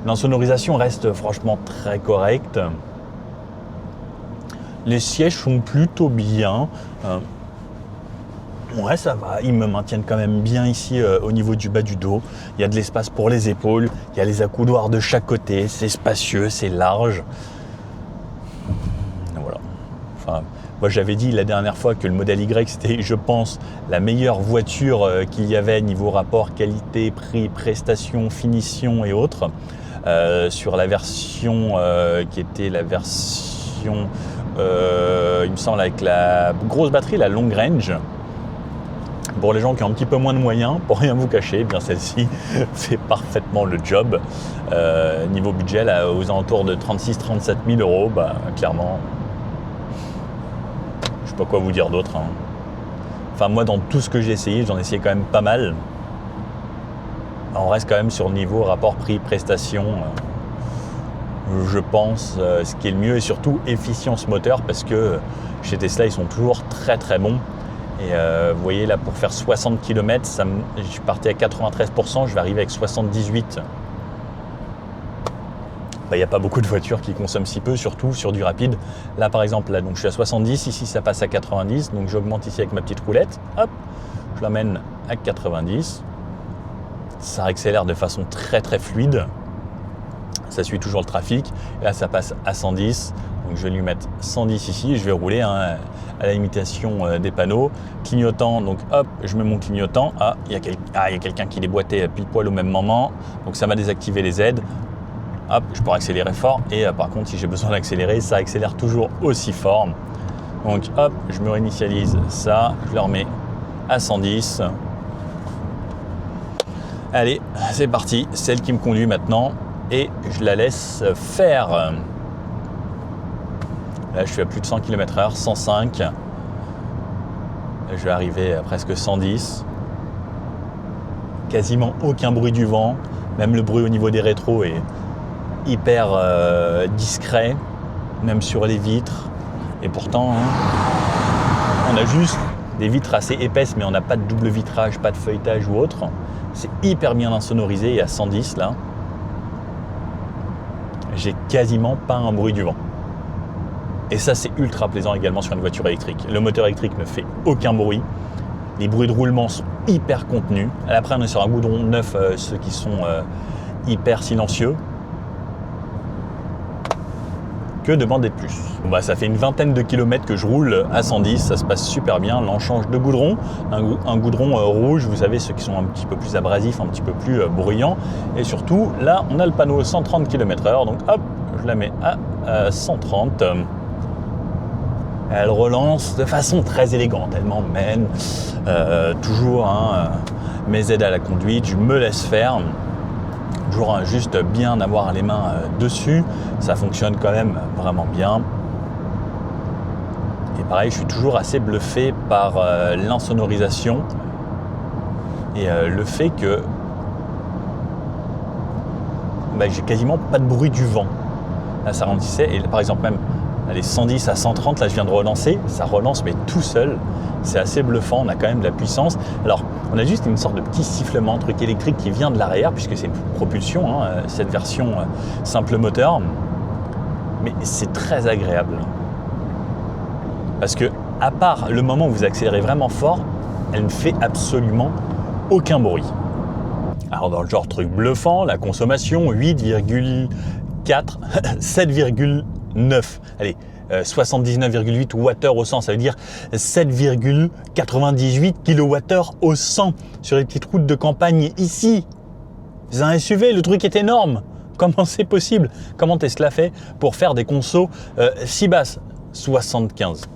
L'insonorisation reste franchement très correcte. Les sièges sont plutôt bien. Ouais, ça va, ils me maintiennent quand même bien ici au niveau du bas du dos. Il y a de l'espace pour les épaules, il y a les accoudoirs de chaque côté, c'est spacieux, c'est large. Voilà. Enfin, moi j'avais dit la dernière fois que le modèle Y c'était, je pense, la meilleure voiture qu'il y avait niveau rapport qualité, prix, prestation, finition et autres. Sur la version qui était la version, il me semble, avec la grosse batterie, la long range. Pour les gens qui ont un petit peu moins de moyens, pour rien vous cacher, eh bien celle-ci fait parfaitement le job. Niveau budget, là, aux alentours de 36-37 000 euros, clairement, je sais pas quoi vous dire d'autre. Enfin, moi, dans tout ce que j'ai essayé, j'en ai essayé quand même pas mal. On reste quand même sur le niveau rapport prix-prestation. Je pense ce qui est le mieux, et surtout efficience moteur, parce que chez Tesla, ils sont toujours très bons. Et vous voyez là, pour faire 60 km, je suis parti à 93%, je vais arriver avec 78%. Il n'y a pas beaucoup de voitures qui consomment si peu, surtout sur du rapide. Là par exemple, là, donc, je suis à 70, ici ça passe à 90, donc j'augmente ici avec ma petite roulette, hop, je l'emmène à 90. Ça accélère de façon très fluide, ça suit toujours le trafic. Et là ça passe à 110, donc je vais lui mettre 110 ici, et je vais rouler à la limitation des panneaux. Clignotant, donc hop, je mets mon clignotant. Il y a quelqu'un qui déboîtait pile poil au même moment, donc ça m'a désactivé les aides. Hop, je pourrais accélérer fort, et par contre si j'ai besoin d'accélérer, ça accélère toujours aussi fort. Donc hop, je me réinitialise ça, je le remets à 110. Allez, c'est parti, c'est elle qui me conduit maintenant, et je la laisse faire. Là, je suis à plus de 100 km/h, 105. Là, je vais arriver à presque 110. Quasiment aucun bruit du vent. Même le bruit au niveau des rétros est hyper discret, même sur les vitres. Et pourtant, on a juste des vitres assez épaisses, mais on n'a pas de double vitrage, pas de feuilletage ou autre. C'est hyper bien insonorisé, et à 110 là, j'ai quasiment pas un bruit du vent. Et ça, c'est ultra plaisant également sur une voiture électrique. Le moteur électrique ne fait aucun bruit. Les bruits de roulement sont hyper contenus. Après, on est sur un goudron neuf, ceux qui sont hyper silencieux. Que demander de plus? Bon bah, ça fait une vingtaine de kilomètres que je roule à 110, ça se passe super bien. Là on change de goudron, un goudron rouge, vous savez, ceux qui sont un petit peu plus abrasifs, un petit peu plus bruyants. Et surtout, là on a le panneau 130 km/h, donc hop, je la mets à 130. Elle relance de façon très élégante, elle m'emmène, toujours mes aides à la conduite, je me laisse faire. Toujours juste bien avoir les mains dessus, ça fonctionne quand même vraiment bien. Et pareil, je suis toujours assez bluffé par l'insonorisation et le fait que j'ai quasiment pas de bruit du vent. Là, ça ralentissait et par exemple même les 110 à 130, là je viens de relancer, ça relance mais tout seul. C'est assez bluffant, on a quand même de la puissance. Alors, on a juste une sorte de petit sifflement, un truc électrique qui vient de l'arrière, puisque c'est une propulsion, cette version simple moteur. Mais c'est très agréable. Parce que, à part le moment où vous accélérez vraiment fort, elle ne fait absolument aucun bruit. Alors, dans le genre truc bluffant, la consommation, 8,4, 7,9. Allez, 79,8 Wh au 100, ça veut dire 7,98 kWh au 100 sur les petites routes de campagne ici. C'est un SUV, le truc est énorme. Comment c'est possible? Comment Tesla fait pour faire des consos si basses? 75.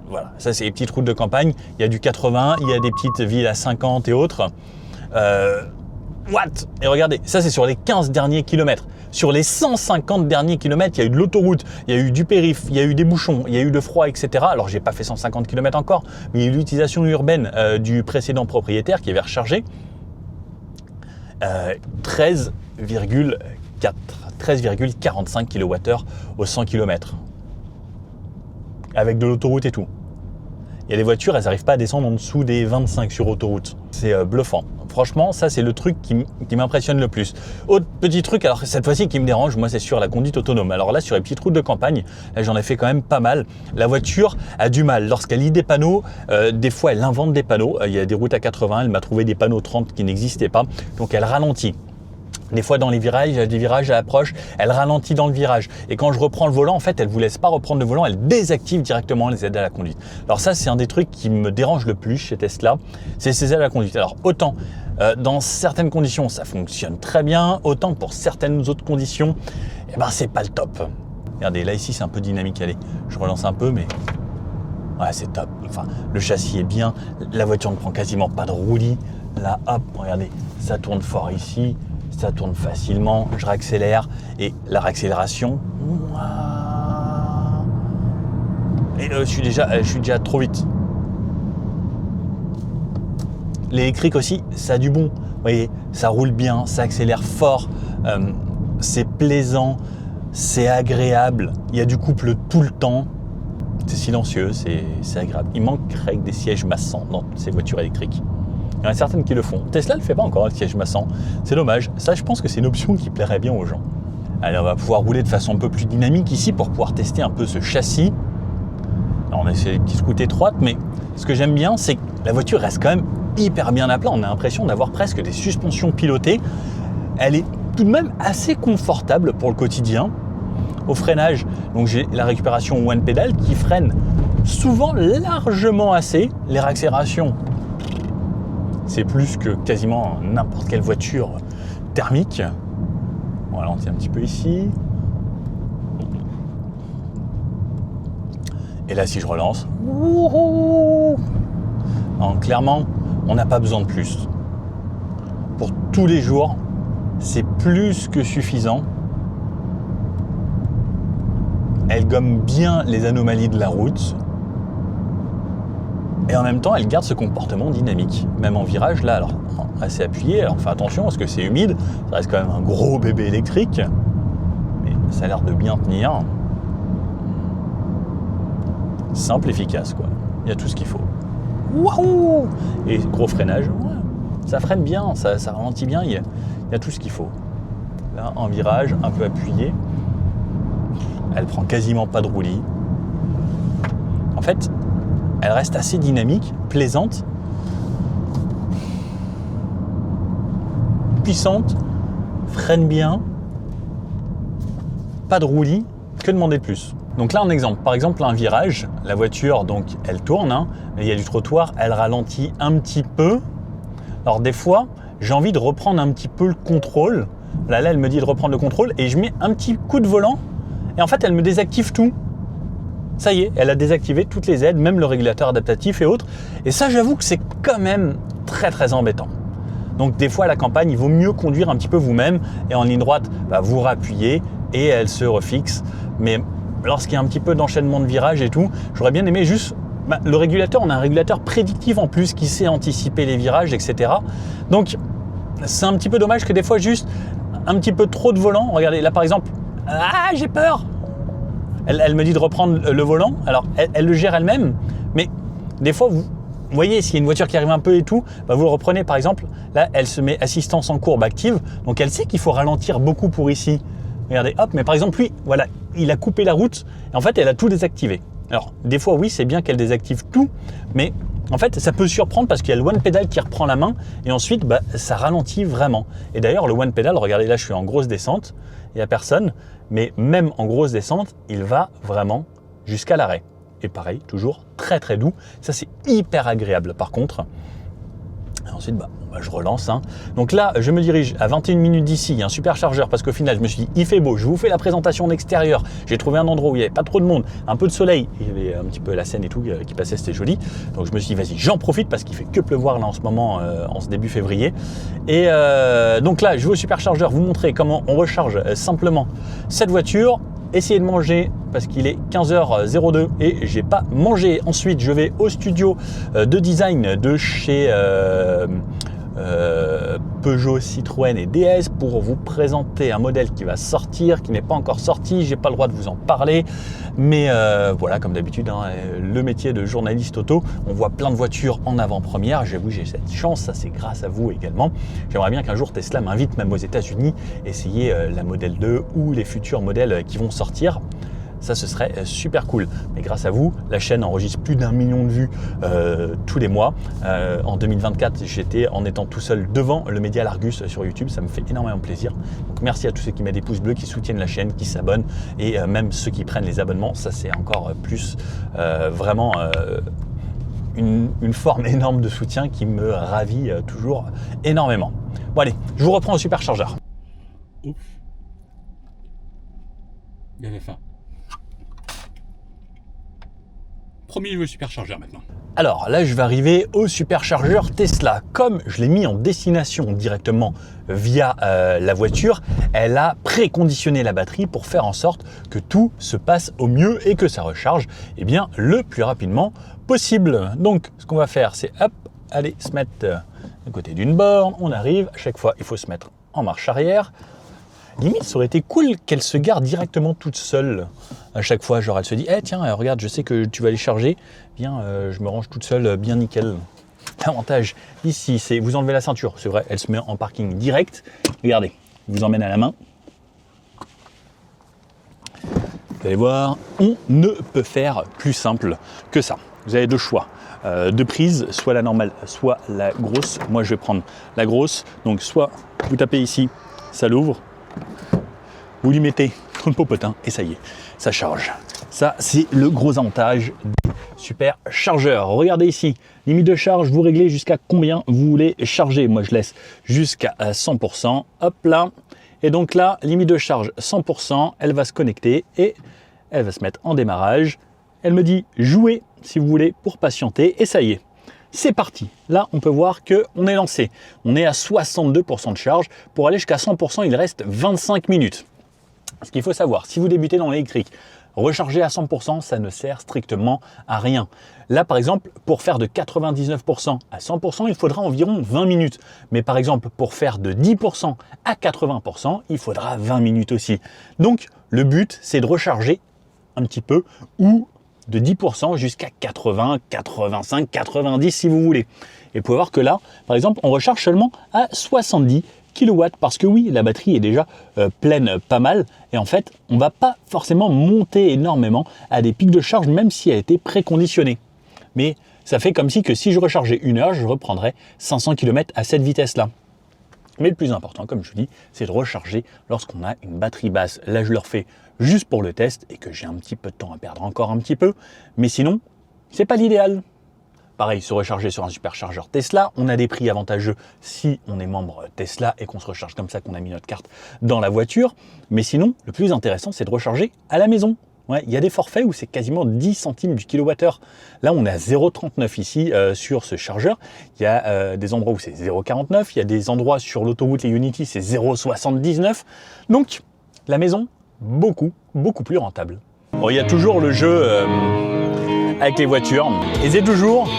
Voilà, ça c'est les petites routes de campagne. Il y a du 80, il y a des petites villes à 50 et autres. What? Et regardez, ça c'est sur les 15 derniers kilomètres. Sur les 150 derniers kilomètres, il y a eu de l'autoroute, il y a eu du périph', il y a eu des bouchons, il y a eu le froid, etc. Alors, j'ai pas fait 150 km encore, mais il y a eu l'utilisation urbaine du précédent propriétaire qui avait rechargé 13,45 kWh au 100 km. Avec de l'autoroute et tout. Il y a des voitures, elles n'arrivent pas à descendre en dessous des 25 sur autoroute. C'est bluffant. Franchement, ça c'est le truc qui m'impressionne le plus. Autre petit truc, alors cette fois-ci qui me dérange, moi c'est sur la conduite autonome. Alors là, sur les petites routes de campagne, là, j'en ai fait quand même pas mal. La voiture a du mal. Lorsqu'elle lit des panneaux, des fois elle invente des panneaux. Il y a des routes à 80, elle m'a trouvé des panneaux 30 qui n'existaient pas. Donc elle ralentit. Des fois dans les virages, il y a des virages à l'approche, elle ralentit dans le virage. Et quand je reprends le volant, en fait, elle ne vous laisse pas reprendre le volant, elle désactive directement les aides à la conduite. Alors ça, c'est un des trucs qui me dérange le plus chez Tesla, c'est ces aides à la conduite. Alors autant dans certaines conditions, ça fonctionne très bien, autant pour certaines autres conditions, c'est pas le top. Regardez, là ici, c'est un peu dynamique. Allez, je relance un peu, mais ouais, c'est top. Enfin, le châssis est bien, la voiture ne prend quasiment pas de roulis. Là, hop, regardez, ça tourne fort ici. Ça tourne facilement, je réaccélère et la réaccélération, et je suis déjà trop vite. L'électrique aussi, ça a du bon. Vous voyez, ça roule bien, ça accélère fort, c'est plaisant, c'est agréable. Il y a du couple tout le temps. C'est silencieux, c'est agréable. Il manquerait que des sièges massants dans ces voitures électriques. Il y en a certaines qui le font. Tesla ne le fait pas encore, le siège massant. C'est dommage. Ça, je pense que c'est une option qui plairait bien aux gens. Allez, on va pouvoir rouler de façon un peu plus dynamique ici pour pouvoir tester un peu ce châssis. Alors, on a ces petites routes étroites, mais ce que j'aime bien, c'est que la voiture reste quand même hyper bien à plat. On a l'impression d'avoir presque des suspensions pilotées. Elle est tout de même assez confortable pour le quotidien. Au freinage, donc j'ai la récupération one pedal qui freine souvent largement assez. Les réaccélérations, c'est plus que quasiment n'importe quelle voiture thermique. On ralentit un petit peu ici. Et là, si je relance, alors, clairement, on n'a pas besoin de plus. Pour tous les jours, c'est plus que suffisant. Elle gomme bien les anomalies de la route. Et en même temps, elle garde ce comportement dynamique. Même en virage, là, alors assez appuyé. Alors, fais attention parce que c'est humide. Ça reste quand même un gros bébé électrique. Mais ça a l'air de bien tenir. Simple, efficace, quoi. Il y a tout ce qu'il faut. Waouh! Et gros freinage. Ouais. Ça freine bien, ça ralentit bien. Il y a tout ce qu'il faut. Là, en virage, un peu appuyé. Elle prend quasiment pas de roulis. En fait, elle reste assez dynamique, plaisante, puissante, freine bien. pas de roulis, que demander de plus? Donc là, un exemple. Par exemple, un virage, la voiture, donc, elle tourne, hein, mais il y a du trottoir, elle ralentit un petit peu. Alors des fois, j'ai envie de reprendre un petit peu le contrôle. Là, elle me dit de reprendre le contrôle et je mets un petit coup de volant et en fait, elle me désactive tout. Ça y est, elle a désactivé toutes les aides, même le régulateur adaptatif et autres. Et ça, j'avoue que c'est quand même très très embêtant. Donc des fois, à la campagne, il vaut mieux conduire un petit peu vous-même et en ligne droite, vous rappuyez et elle se refixe. Mais lorsqu'il y a un petit peu d'enchaînement de virages et tout, j'aurais bien aimé juste le régulateur. On a un régulateur prédictif en plus qui sait anticiper les virages, etc. Donc c'est un petit peu dommage que des fois juste un petit peu trop de volant. Regardez là par exemple, j'ai peur. Elle me dit de reprendre le volant. Alors elle le gère elle-même, mais des fois vous voyez s'il y a une voiture qui arrive un peu et tout, vous le reprenez par exemple. Là elle se met assistance en courbe active, donc elle sait qu'il faut ralentir beaucoup pour ici. Regardez, hop, mais par exemple lui, voilà, il a coupé la route et en fait elle a tout désactivé. Alors des fois oui c'est bien qu'elle désactive tout, mais en fait ça peut surprendre parce qu'il y a le one pedal qui reprend la main et ensuite ça ralentit vraiment. Et d'ailleurs le one pedal, regardez là je suis en grosse descente, il n'y a personne, mais même en grosse descente il va vraiment jusqu'à l'arrêt. Et pareil, toujours très très doux, ça c'est hyper agréable par contre. Et ensuite je relance. Hein. Donc là, je me dirige à 21 minutes d'ici, il y a un superchargeur parce qu'au final, je me suis dit, il fait beau, je vous fais la présentation en extérieur. J'ai trouvé un endroit où il n'y avait pas trop de monde, un peu de soleil, il y avait un petit peu la Seine et tout qui passait, c'était joli. Donc je me suis dit, vas-y, j'en profite parce qu'il fait que pleuvoir là en ce moment, en ce début février. Et donc là, je vais au superchargeur vous montrer comment on recharge simplement cette voiture. Essayez de manger parce qu'il est 15h02 et j'ai pas mangé. Ensuite, je vais au studio de design de chez Peugeot, Citroën et DS pour vous présenter un modèle qui va sortir, qui n'est pas encore sorti. J'ai pas le droit de vous en parler, mais voilà, comme d'habitude, hein, le métier de journaliste auto, on voit plein de voitures en avant-première. J'avoue, j'ai cette chance, ça c'est grâce à vous également. J'aimerais bien qu'un jour Tesla m'invite même aux États-Unis essayer la Model 2 ou les futurs modèles qui vont sortir. Ça, ce serait super cool. Mais grâce à vous, la chaîne enregistre plus d'1 million de vues tous les mois. En 2024, j'étais en étant tout seul devant le média L'Argus sur YouTube. Ça me fait énormément plaisir. Donc, merci à tous ceux qui mettent des pouces bleus, qui soutiennent la chaîne, qui s'abonnent et même ceux qui prennent les abonnements. Ça, c'est encore plus vraiment une forme énorme de soutien qui me ravit toujours énormément. Bon, allez, je vous reprends au superchargeur. Ouf. Il avait faim. Premier niveau superchargeur maintenant. Alors là, je vais arriver au superchargeur Tesla. Comme je l'ai mis en destination directement via la voiture, elle a préconditionné la batterie pour faire en sorte que tout se passe au mieux et que ça recharge le plus rapidement possible. Donc, ce qu'on va faire, c'est aller se mettre à côté d'une borne. On arrive, à chaque fois, il faut se mettre en marche arrière. Limite, ça aurait été cool qu'elle se gare directement toute seule à chaque fois. Genre, elle se dit, tiens, regarde, je sais que tu vas aller charger. Viens, je me range toute seule, bien nickel. L'avantage ici, c'est vous enlevez la ceinture. C'est vrai, elle se met en parking direct. Regardez, je vous emmène à la main. Vous allez voir, on ne peut faire plus simple que ça. Vous avez deux choix de prise, soit la normale, soit la grosse. Moi, je vais prendre la grosse. Donc, soit vous tapez ici, ça l'ouvre. Vous lui mettez le popotin et ça y est, ça charge. Ça, c'est le gros avantage des superchargeurs. Regardez ici, limite de charge, vous réglez jusqu'à combien vous voulez charger. Moi, je laisse jusqu'à 100%. Hop là. Et donc là, limite de charge 100%, elle va se connecter et elle va se mettre en démarrage. Elle me dit jouer si vous voulez pour patienter et ça y est. C'est parti. Là, on peut voir qu'on est lancé. On est à 62% de charge. Pour aller jusqu'à 100%, il reste 25 minutes. Ce qu'il faut savoir, si vous débutez dans l'électrique, recharger à 100%, ça ne sert strictement à rien. Là, par exemple, pour faire de 99% à 100%, il faudra environ 20 minutes. Mais par exemple, pour faire de 10% à 80%, il faudra 20 minutes aussi. Donc, le but, c'est de recharger un petit peu ou de 10% jusqu'à 80, 85, 90 si vous voulez. Et vous pouvez voir que là, par exemple, on recharge seulement à 70 kW parce que oui, la batterie est déjà pleine pas mal et en fait, on ne va pas forcément monter énormément à des pics de charge même si elle a été préconditionnée. Mais ça fait comme si je rechargeais 1 heure, je reprendrais 500 km à cette vitesse-là. Mais le plus important, comme je vous dis, c'est de recharger lorsqu'on a une batterie basse. Là, je le refais juste pour le test et que j'ai un petit peu de temps à perdre, encore un petit peu. Mais sinon, c'est pas l'idéal. Pareil, se recharger sur un superchargeur Tesla, on a des prix avantageux si on est membre Tesla et qu'on se recharge comme ça, qu'on a mis notre carte dans la voiture. Mais sinon, le plus intéressant, c'est de recharger à la maison. Ouais, il y a des forfaits où c'est quasiment 10 centimes du kilowattheure. Là, on est à 0,39 ici sur ce chargeur. Il y a des endroits où c'est 0,49. Il y a des endroits sur l'autoroute et Unity, c'est 0,79. Donc, la maison, beaucoup plus rentable. Bon, il y a toujours le jeu avec les voitures. Et c'est toujours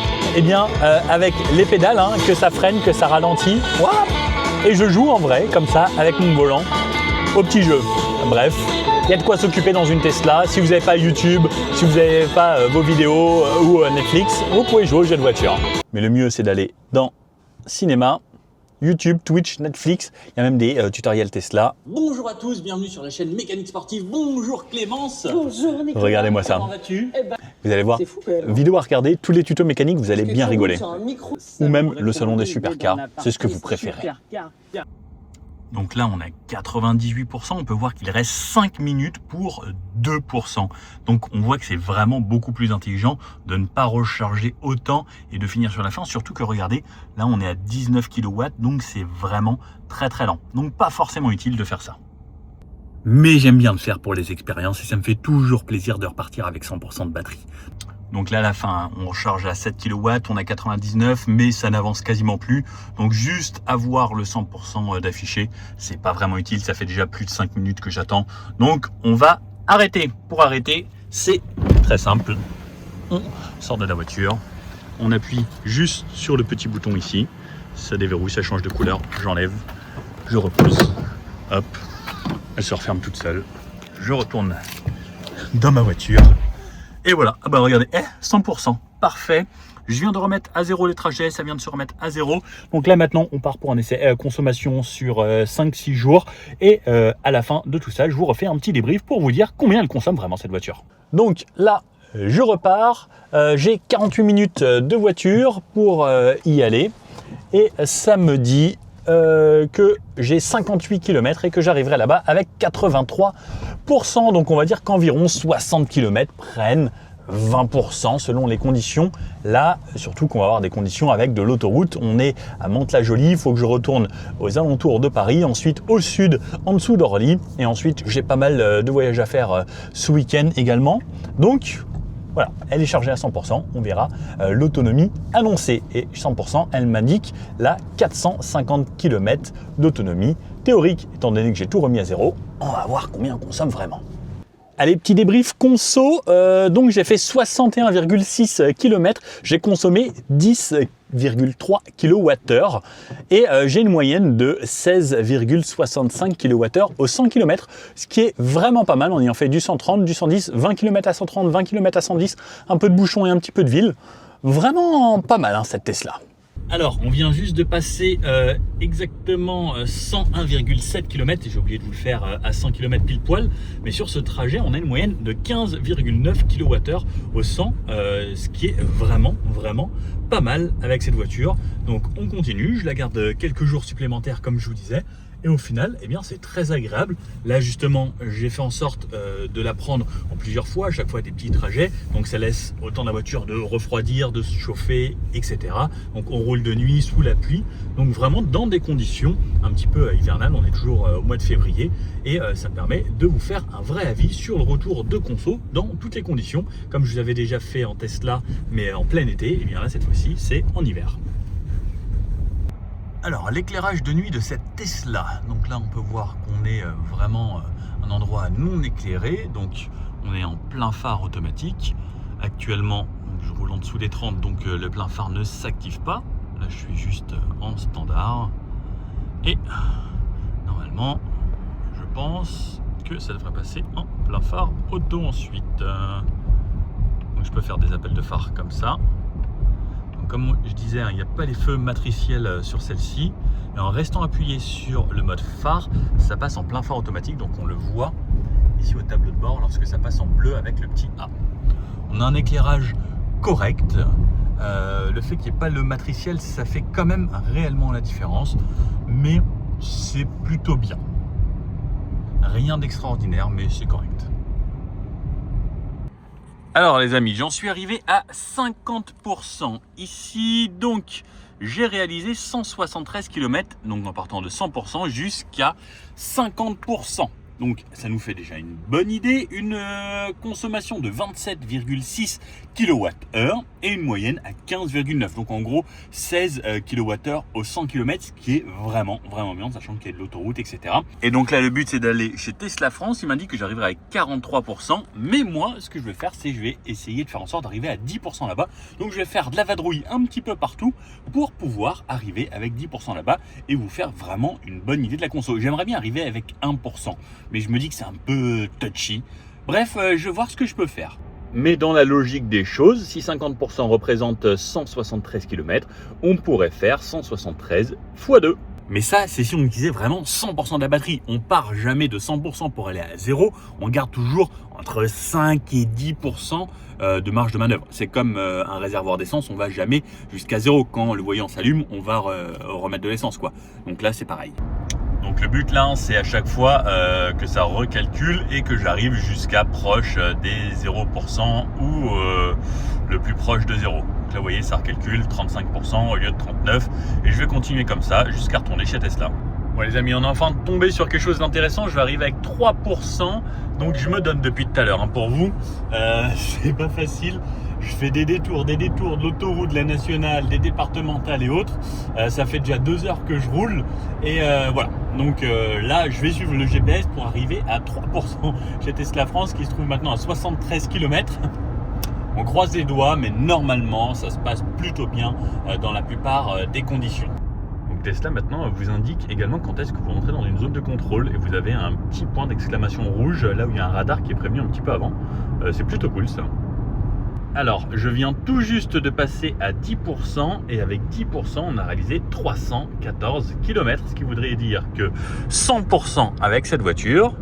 avec les pédales que ça freine, que ça ralentit. Et je joue en vrai, comme ça, avec mon volant, au petit jeu. Bref. Il y a de quoi s'occuper dans une Tesla. Si vous n'avez pas YouTube, si vous n'avez pas vos vidéos ou Netflix, vous pouvez jouer aux jeux de voiture. Mais le mieux, c'est d'aller dans cinéma, YouTube, Twitch, Netflix. Il y a même des tutoriels Tesla. Bonjour à tous, bienvenue sur la chaîne Mécanique Sportive. Bonjour Clémence. Bonjour Nicolas. Regardez-moi ça. Comment vas-tu? Vous allez voir, C'est fou quand même. vidéo à regarder, tous les tutos mécaniques, vous allez bien rigoler. Ou même le salon des super supercars, c'est ce que vous préférez. Donc là, on a 98%. On peut voir qu'il reste 5 minutes pour 2%. Donc on voit que c'est vraiment beaucoup plus intelligent de ne pas recharger autant et de finir sur la fin. Surtout que regardez, là on est à 19 kW, donc c'est vraiment très lent. Donc pas forcément utile de faire ça. Mais j'aime bien le faire pour les expériences et ça me fait toujours plaisir de repartir avec 100% de batterie. Donc là, à la fin, on recharge à 7 kW, on a 99, mais ça n'avance quasiment plus. Donc juste avoir le 100% d'affiché, c'est pas vraiment utile. Ça fait déjà plus de 5 minutes que j'attends. Donc on va arrêter. Pour arrêter, c'est très simple. On sort de la voiture, on appuie juste sur le petit bouton ici. Ça déverrouille, ça change de couleur. J'enlève, je repousse. Hop, elle se referme toute seule. Je retourne dans ma voiture. Et voilà, ah bah regardez, 100%, parfait. Je viens de remettre à 0 les trajets, ça vient de se remettre à 0. Donc là maintenant, on part pour un essai consommation sur 5-6 jours. Et à la fin de tout ça, je vous refais un petit débrief pour vous dire combien elle consomme vraiment cette voiture. Donc là, je repars. J'ai 48 minutes de voiture pour y aller. Et ça me dit que j'ai 58 km et que j'arriverai là-bas avec 83%. Donc on va dire qu'environ 60 km prennent 20% selon les conditions. Là, surtout qu'on va avoir des conditions avec de l'autoroute. On est à Mantes-la-Jolie, il faut que je retourne aux alentours de Paris, ensuite au sud, en dessous d'Orly. Et ensuite, j'ai pas mal de voyages à faire ce week-end également. Donc, voilà, elle est chargée à 100%, on verra l'autonomie annoncée. Et 100%, elle m'indique là 450 km d'autonomie théorique. Étant donné que j'ai tout remis à 0, on va voir combien on consomme vraiment. Allez, petit débrief conso. Donc j'ai fait 61,6 km, j'ai consommé 10,3 kWh et j'ai une moyenne de 16,65 kWh au 100 km, ce qui est vraiment pas mal en ayant fait du 130, du 110, 20 km à 130, 20 km à 110, un peu de bouchon et un petit peu de ville. Vraiment pas mal cette Tesla. Alors, on vient juste de passer exactement 101,7 km, et j'ai oublié de vous le faire à 100 km pile poil, mais sur ce trajet, on a une moyenne de 15,9 kWh au 100, ce qui est vraiment pas mal avec cette voiture. Donc on continue, je la garde quelques jours supplémentaires comme je vous disais, et au final, eh bien, c'est très agréable. Là justement, j'ai fait en sorte de la prendre en plusieurs fois, à chaque fois des petits trajets, donc ça laisse autant la voiture de refroidir, de se chauffer, etc. Donc on roule de nuit sous la pluie, donc vraiment dans des conditions un petit peu hivernales. On est toujours au mois de février et ça permet de vous faire un vrai avis sur le retour de conso dans toutes les conditions, comme je vous avais déjà fait en Tesla mais en plein été. Et bien là cette fois-ci c'est en hiver. Alors, l'éclairage de nuit de cette Tesla. Donc là, on peut voir qu'on est vraiment un endroit non éclairé. Donc, on est en plein phare automatique. Actuellement, je roule en dessous des 30, donc le plein phare ne s'active pas. Là, je suis juste en standard. Et normalement, je pense que ça devrait passer en plein phare auto ensuite. Donc, je peux faire des appels de phare comme ça. Comme je disais, il n'y a pas les feux matriciels sur celle-ci. Et en restant appuyé sur le mode phare, ça passe en plein phare automatique. Donc on le voit ici au tableau de bord lorsque ça passe en bleu avec le petit A. On a un éclairage correct. Le fait qu'il n'y ait pas le matriciel, ça fait quand même réellement la différence. Mais c'est plutôt bien. Rien d'extraordinaire, mais c'est correct. Alors les amis, j'en suis arrivé à 50% ici, donc j'ai réalisé 173 km, donc en partant de 100% jusqu'à 50%. Donc ça nous fait déjà une bonne idée, une consommation de 27,6 kWh et une moyenne à 15,9. Donc en gros 16 kWh au 100 km, ce qui est vraiment bien, sachant qu'il y a de l'autoroute, etc. Et donc là le but c'est d'aller chez Tesla France, il m'a dit que j'arriverai avec 43%, mais moi ce que je vais faire c'est que je vais essayer de faire en sorte d'arriver à 10% là-bas. Donc je vais faire de la vadrouille un petit peu partout pour pouvoir arriver avec 10% là-bas et vous faire vraiment une bonne idée de la conso. J'aimerais bien arriver avec 1%. Mais je me dis que c'est un peu touchy. Bref, je vais voir ce que je peux faire. Mais dans la logique des choses, si 50% représente 173 km, on pourrait faire 173 x 2. Mais ça, c'est si on utilisait vraiment 100% de la batterie. On part jamais de 100% pour aller à 0. On garde toujours entre 5 et 10% de marge de manœuvre. C'est comme un réservoir d'essence, on va jamais jusqu'à 0. Quand le voyant s'allume, on va remettre de l'essence, quoi. Donc là, c'est pareil. Donc le but là, c'est à chaque fois que ça recalcule et que j'arrive jusqu'à proche des 0% ou le plus proche de 0. Donc là, vous voyez, ça recalcule 35% au lieu de 39%. Et je vais continuer comme ça jusqu'à retourner chez Tesla. Bon les amis, on est enfin tombé sur quelque chose d'intéressant. Je vais arriver avec 3%. Donc je me donne depuis tout à l'heure. Pour vous, c'est pas facile. Je fais des détours de l'autoroute, de la nationale, des départementales et autres. Ça fait déjà 2 heures que je roule. Et voilà. Donc là, je vais suivre le GPS pour arriver à 3% chez Tesla France qui se trouve maintenant à 73 km. On croise les doigts, mais normalement, ça se passe plutôt bien dans la plupart des conditions. Donc Tesla maintenant vous indique également quand est-ce que vous rentrez dans une zone de contrôle et vous avez un petit point d'exclamation rouge là où il y a un radar qui est prévenu un petit peu avant. C'est plutôt cool ça. Alors, je viens tout juste de passer à 10% et avec 10%, on a réalisé 314 km, ce qui voudrait dire que 100% avec cette voiture,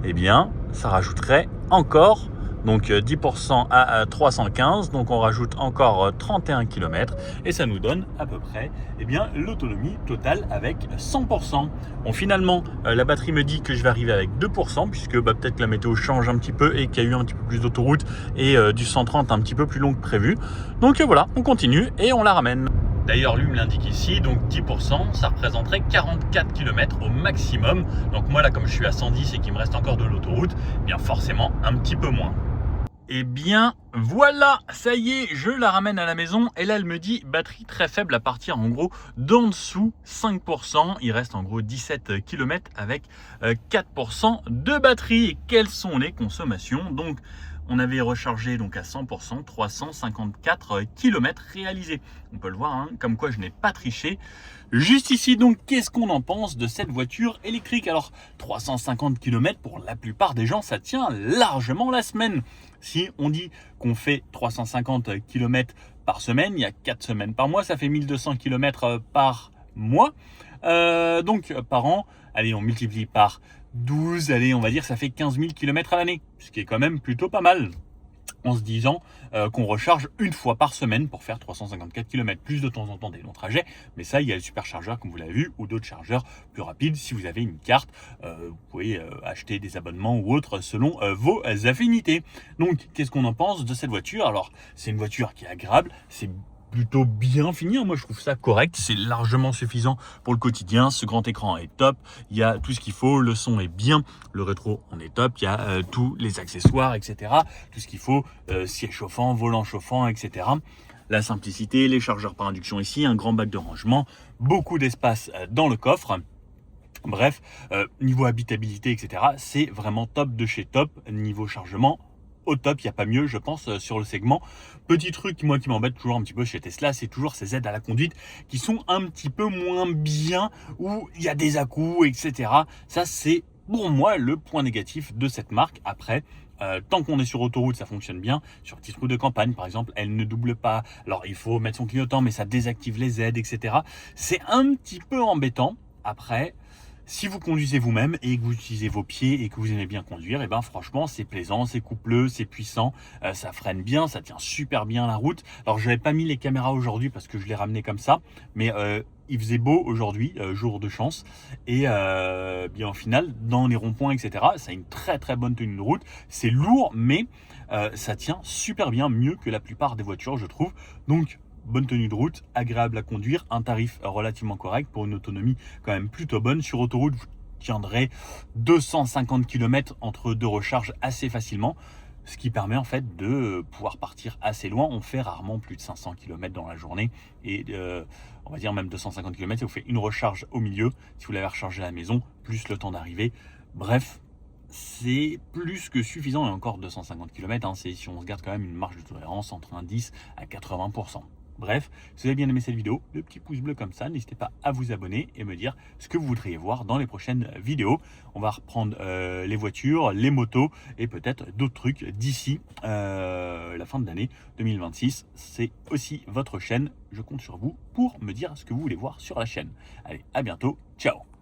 eh bien, ça rajouterait encore donc 10% à 315, donc on rajoute encore 31 km et ça nous donne à peu près eh bien, l'autonomie totale avec 100%. Bon, finalement, la batterie me dit que je vais arriver avec 2% puisque peut-être que la météo change un petit peu et qu'il y a eu un petit peu plus d'autoroute et du 130 un petit peu plus long que prévu. Donc voilà, on continue et on la ramène. D'ailleurs, lui me l'indique ici, donc 10%, ça représenterait 44 km au maximum. Donc moi là, comme je suis à 110 et qu'il me reste encore de l'autoroute, eh bien forcément un petit peu moins. Eh bien voilà, ça y est, je la ramène à la maison et là elle me dit batterie très faible à partir en gros d'en dessous 5%. Il reste en gros 17 km avec 4% de batterie. Et quelles sont les consommations? Donc on avait rechargé donc à 100%, 354 km réalisés. On peut le voir, hein, comme quoi je n'ai pas triché. Juste ici, donc, qu'est-ce qu'on en pense de cette voiture électrique? Alors, 350 km pour la plupart des gens, ça tient largement la semaine. Si on dit qu'on fait 350 km par semaine, il y a 4 semaines par mois, ça fait 1200 km par mois. Donc, par an, allez, on multiplie par 12, allez, on va dire ça fait 15 000 km à l'année, ce qui est quand même plutôt pas mal. En se disant qu'on recharge une fois par semaine pour faire 354 km, plus de temps en temps des longs trajets, mais ça il y a le superchargeur comme vous l'avez vu ou d'autres chargeurs plus rapides. Si vous avez une carte, vous pouvez acheter des abonnements ou autres selon vos affinités. Donc qu'est-ce qu'on en pense de cette voiture? Alors c'est une voiture qui est agréable, c'est plutôt bien fini, moi je trouve ça correct, c'est largement suffisant pour le quotidien. Ce grand écran est top, il y a tout ce qu'il faut, le son est bien, le rétro on est top, il y a tous les accessoires, etc. Tout ce qu'il faut, siège chauffant, volant chauffant, etc. La simplicité, les chargeurs par induction ici, un grand bac de rangement, beaucoup d'espace dans le coffre. Bref, niveau habitabilité, etc. c'est vraiment top de chez top. Niveau chargement, au top, il n'y a pas mieux, je pense, sur le segment. Petit truc, moi, qui m'embête toujours un petit peu chez Tesla, c'est toujours ces aides à la conduite qui sont un petit peu moins bien, où il y a des à-coups, etc. Ça, c'est pour moi le point négatif de cette marque. Après, tant qu'on est sur autoroute, ça fonctionne bien. Sur petite route de campagne, par exemple, elle ne double pas. Alors, il faut mettre son clignotant, mais ça désactive les aides, etc. C'est un petit peu embêtant. Après, si vous conduisez vous-même et que vous utilisez vos pieds et que vous aimez bien conduire, et ben franchement c'est plaisant, c'est coupleux, c'est puissant, ça freine bien, ça tient super bien la route. Alors je n'avais pas mis les caméras aujourd'hui parce que je l'ai ramené comme ça, mais il faisait beau aujourd'hui, jour de chance, et bien au final, dans les ronds-points, etc., ça a une très très bonne tenue de route. C'est lourd, mais ça tient super bien, mieux que la plupart des voitures, je trouve. Donc, bonne tenue de route, agréable à conduire, un tarif relativement correct pour une autonomie quand même plutôt bonne. Sur autoroute, je tiendrai 250 km entre deux recharges assez facilement, ce qui permet en fait de pouvoir partir assez loin. On fait rarement plus de 500 km dans la journée, et on va dire même 250 km, et vous faites une recharge au milieu si vous l'avez rechargé à la maison, plus le temps d'arriver. Bref, c'est plus que suffisant, et encore 250 km, hein, c'est si on se garde quand même une marge de tolérance entre un 10 à 80%. Bref, si vous avez bien aimé cette vidéo, le petit pouce bleu comme ça, n'hésitez pas à vous abonner et me dire ce que vous voudriez voir dans les prochaines vidéos. On va reprendre les voitures, les motos et peut-être d'autres trucs d'ici la fin de l'année 2026. C'est aussi votre chaîne, je compte sur vous pour me dire ce que vous voulez voir sur la chaîne. Allez, à bientôt, ciao!